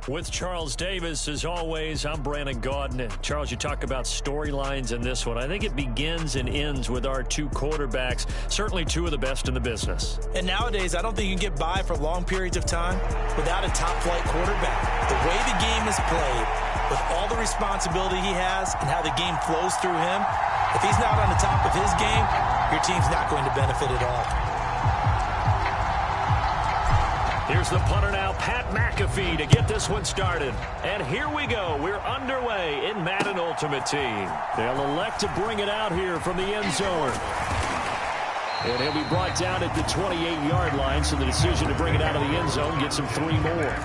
with Charles Davis, as always, I'm Brandon Gaudin. Charles, you talk about storylines in this one. I think it begins and ends with our two quarterbacks, certainly two of the best in the business. And nowadays, I don't think you can get by for long periods of time without a top-flight quarterback. The way the game is played, with all the responsibility he has and how the game flows through him, if he's not on the top of his game, your team's not going to benefit at all. Here's the punter now, Pat McAfee, to get this one started. And here we go. We're underway in Madden Ultimate Team. They'll elect to bring it out here from the end zone. And he'll be brought down at the 28-yard line, so the decision to bring it out of the end zone gets him 3 more.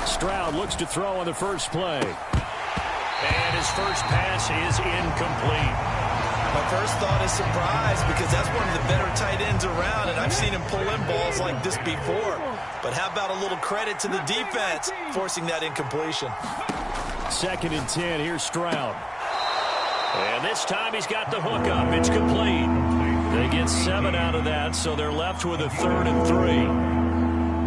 Stroud looks to throw on the first play. And his first pass is incomplete. My first thought is surprise, because that's one of the better tight ends around, and I've seen him pull in balls like this before. But how about a little credit to the defense forcing that incompletion? 2nd and 10. Here's Stroud. And this time he's got the hook up. It's complete. They get 7 out of that, so they're left with a 3rd and 3.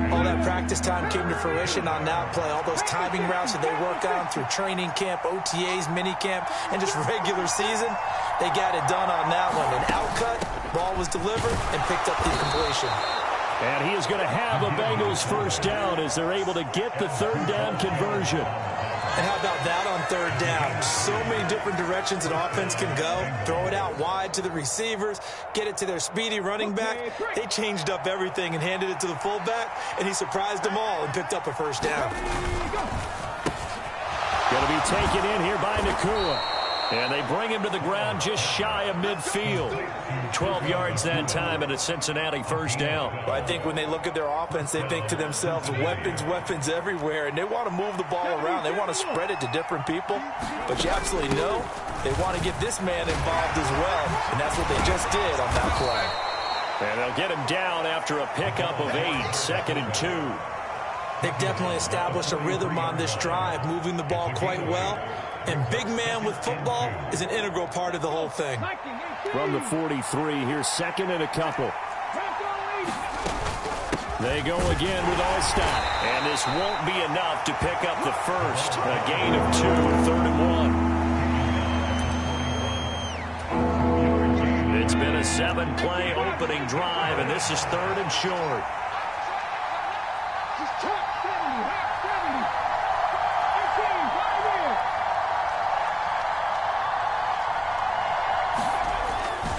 All that practice time came to fruition on that play. All those timing routes that they work on through training camp, OTAs, mini camp, and just regular season, they got it done on that one. An outcut, ball was delivered, and picked up the completion. And he is going to have a Bengals first down as they're able to get the 3rd down conversion. And how about that on 3rd down? So many different directions an offense can go. Throw it out wide to the receivers, get it to their speedy running back. They changed up everything and handed it to the fullback, and he surprised them all and picked up a first down. Going to be taken in here by Nacua. And they bring him to the ground just shy of midfield. 12 yards that time and a Cincinnati first down. Well, I think when they look at their offense, they think to themselves, weapons, weapons everywhere, and they want to move the ball around. They want to spread it to different people, but you absolutely know they want to get this man involved as well, and that's what they just did on that play. And they'll get him down after a pickup of 8, 2nd and 2. They've definitely established a rhythm on this drive, moving the ball quite well. And big man with football is an integral part of the whole thing. From the 43, here's 2nd and a couple. They go again with Allstott. And this won't be enough to pick up the first. A gain of 2, 3rd and 1. It's been a 7-play opening drive, and this is 3rd and short.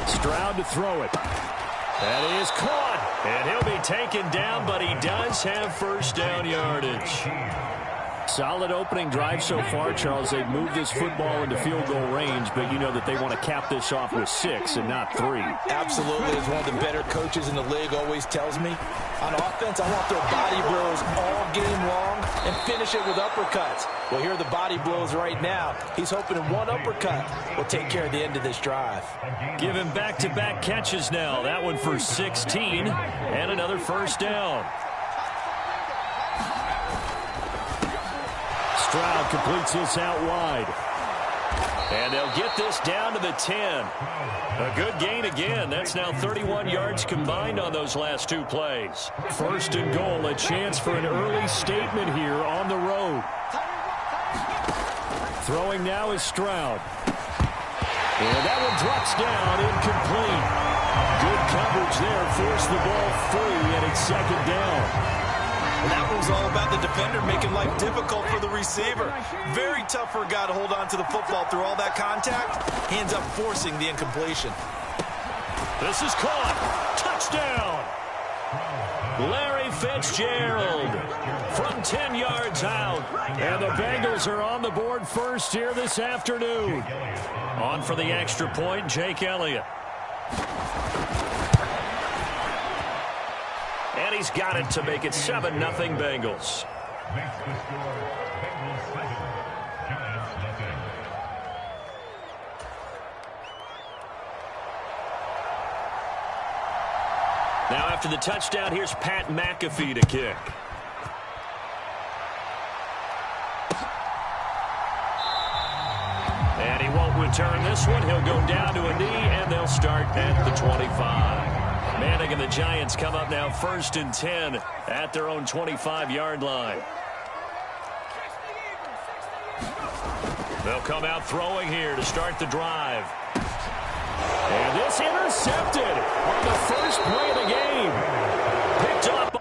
Stroud to throw it. That is caught. And he'll be taken down, but he does have first down yardage. Solid opening drive so far, Charles. They've moved this football into field goal range, but you know that they want to cap this off with 6 and not 3. Absolutely. As one of the better coaches in the league always tells me, on offense, I want their body blows all game long and finish it with uppercuts. Well, here are the body blows right now. He's hoping in one uppercut will take care of the end of this drive. Give him back-to-back catches now. That one for 16 and another first down. Stroud completes this out wide. And they'll get this down to the 10. A good gain again. That's now 31 yards combined on those last 2 plays. 1st and goal, a chance for an early statement here on the road. Throwing now is Stroud. And that one drops down, incomplete. Good coverage there, forced the ball free, and it's 2nd down. And that was all about the defender making life difficult for the receiver. Very tough for a guy to hold on to the football through all that contact. He ends up forcing the incompletion. This is caught. Touchdown. Larry Fitzgerald from 10 yards out. And the Bengals are on the board first here this afternoon. On for the extra point, Jake Elliott. And he's got it to make it 7-0 Bengals. Now after the touchdown, here's Pat McAfee to kick. And he won't return this one. He'll go down to a knee, and they'll start at the 25. Manning and the Giants come up now 1st and 10 at their own 25-yard line. They'll come out throwing here to start the drive. And this intercepted on the first play of the game. Picked up.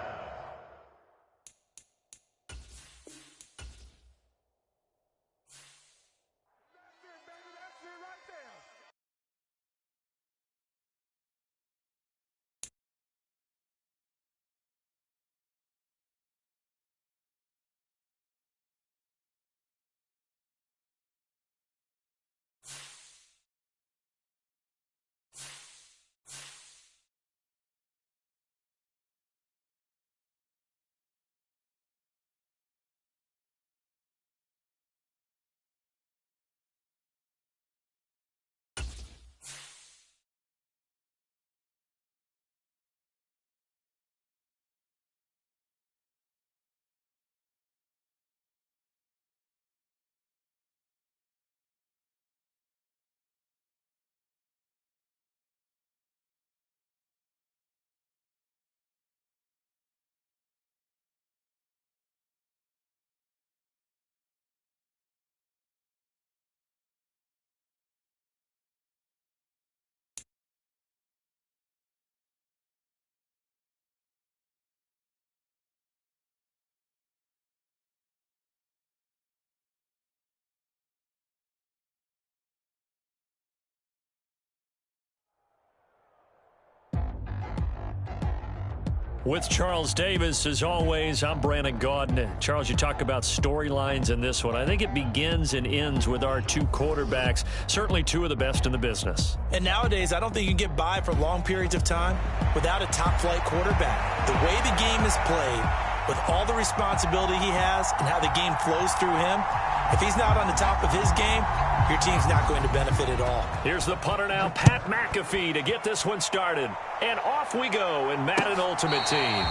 With Charles Davis, as always, I'm Brandon Gaudin. Charles, you talk about storylines in this one. I think it begins and ends with our two quarterbacks, certainly two of the best in the business. And nowadays, I don't think you can get by for long periods of time without a top-flight quarterback. The way the game is played, with all the responsibility he has and how the game flows through him, if he's not on the top of his game, your team's not going to benefit at all. Here's the punter now, Pat McAfee, to get this one started. And off we go in Madden Ultimate Team.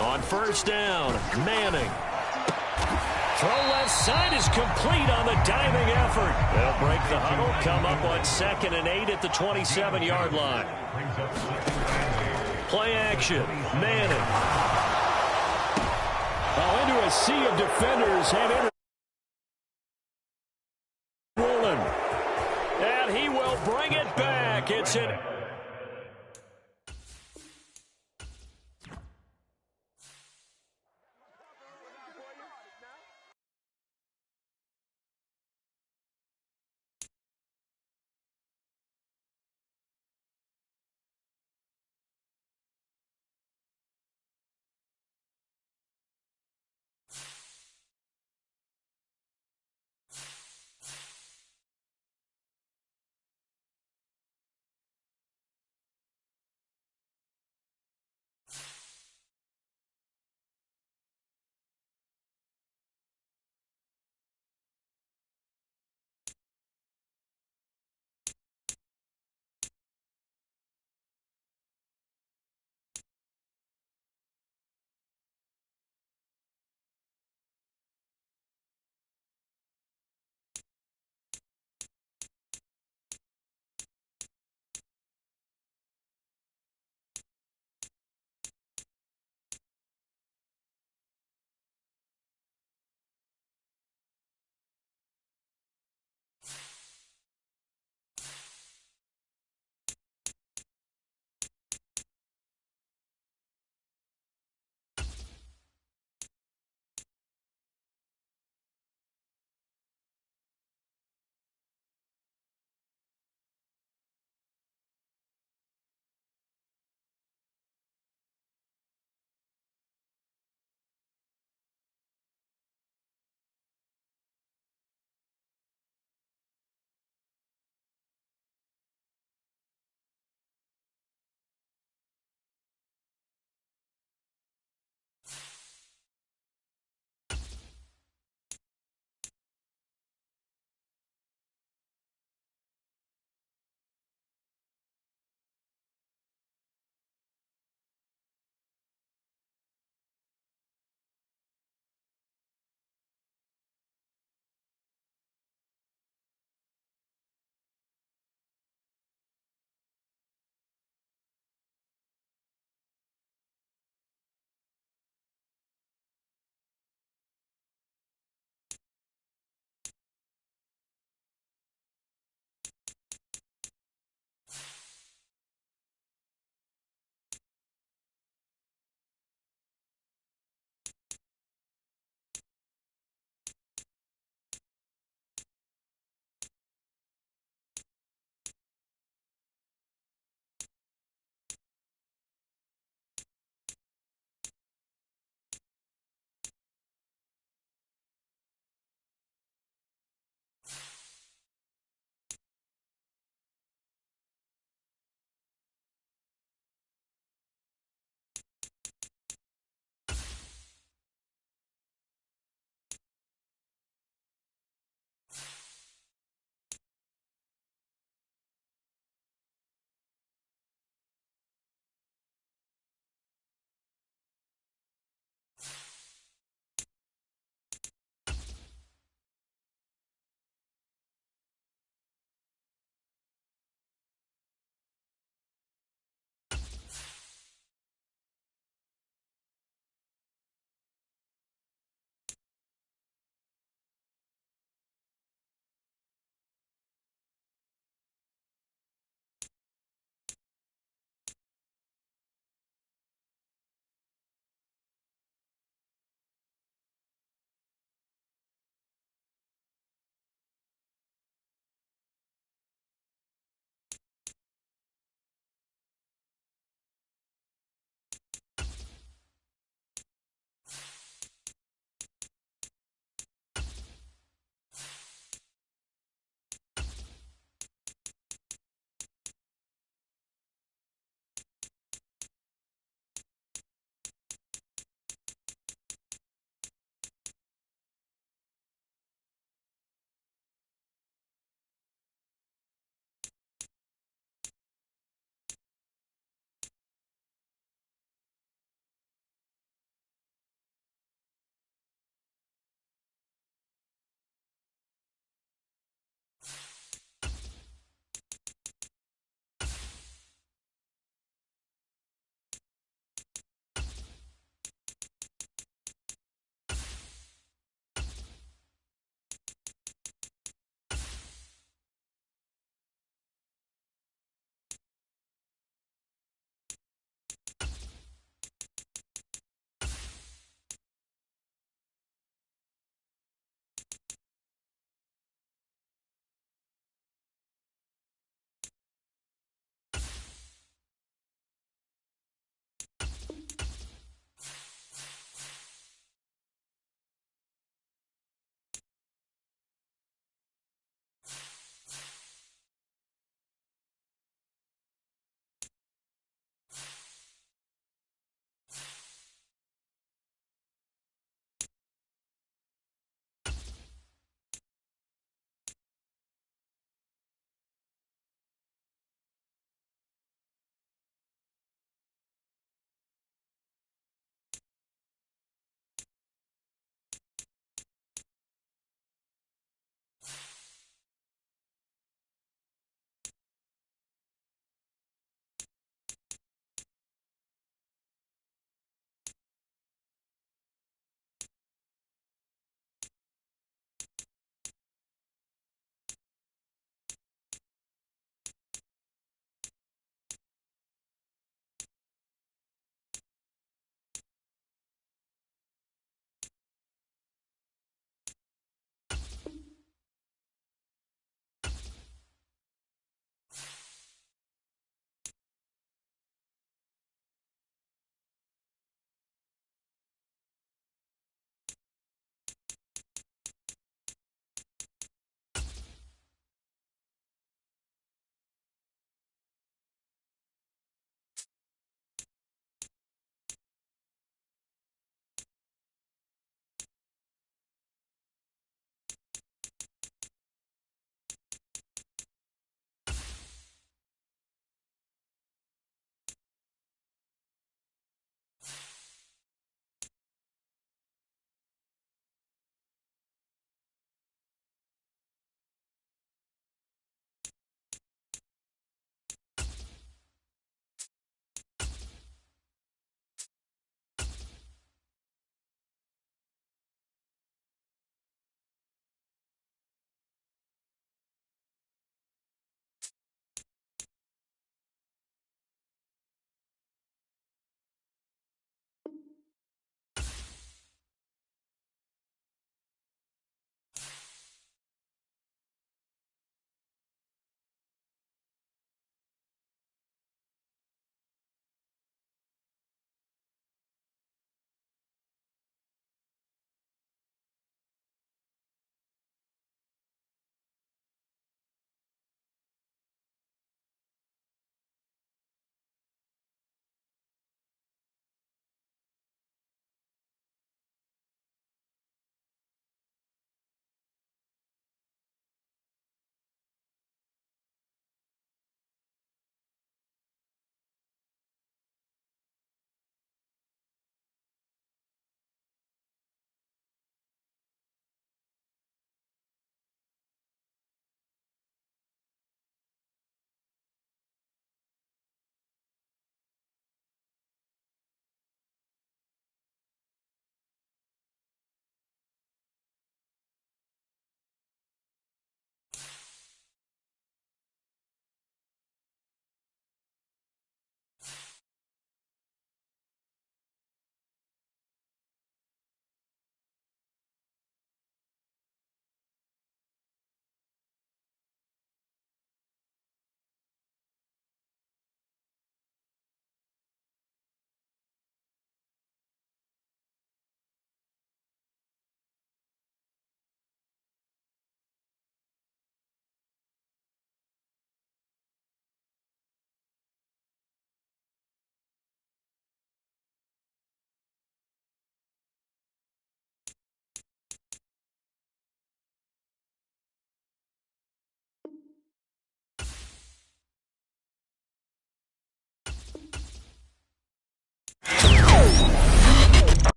On first down, Manning. Throw left side is complete on the diving effort. They'll break the huddle, come up on 2nd and 8 at the 27-yard line. Play action, Manning. Into a sea of defenders and rolling. And he will bring it back. It's an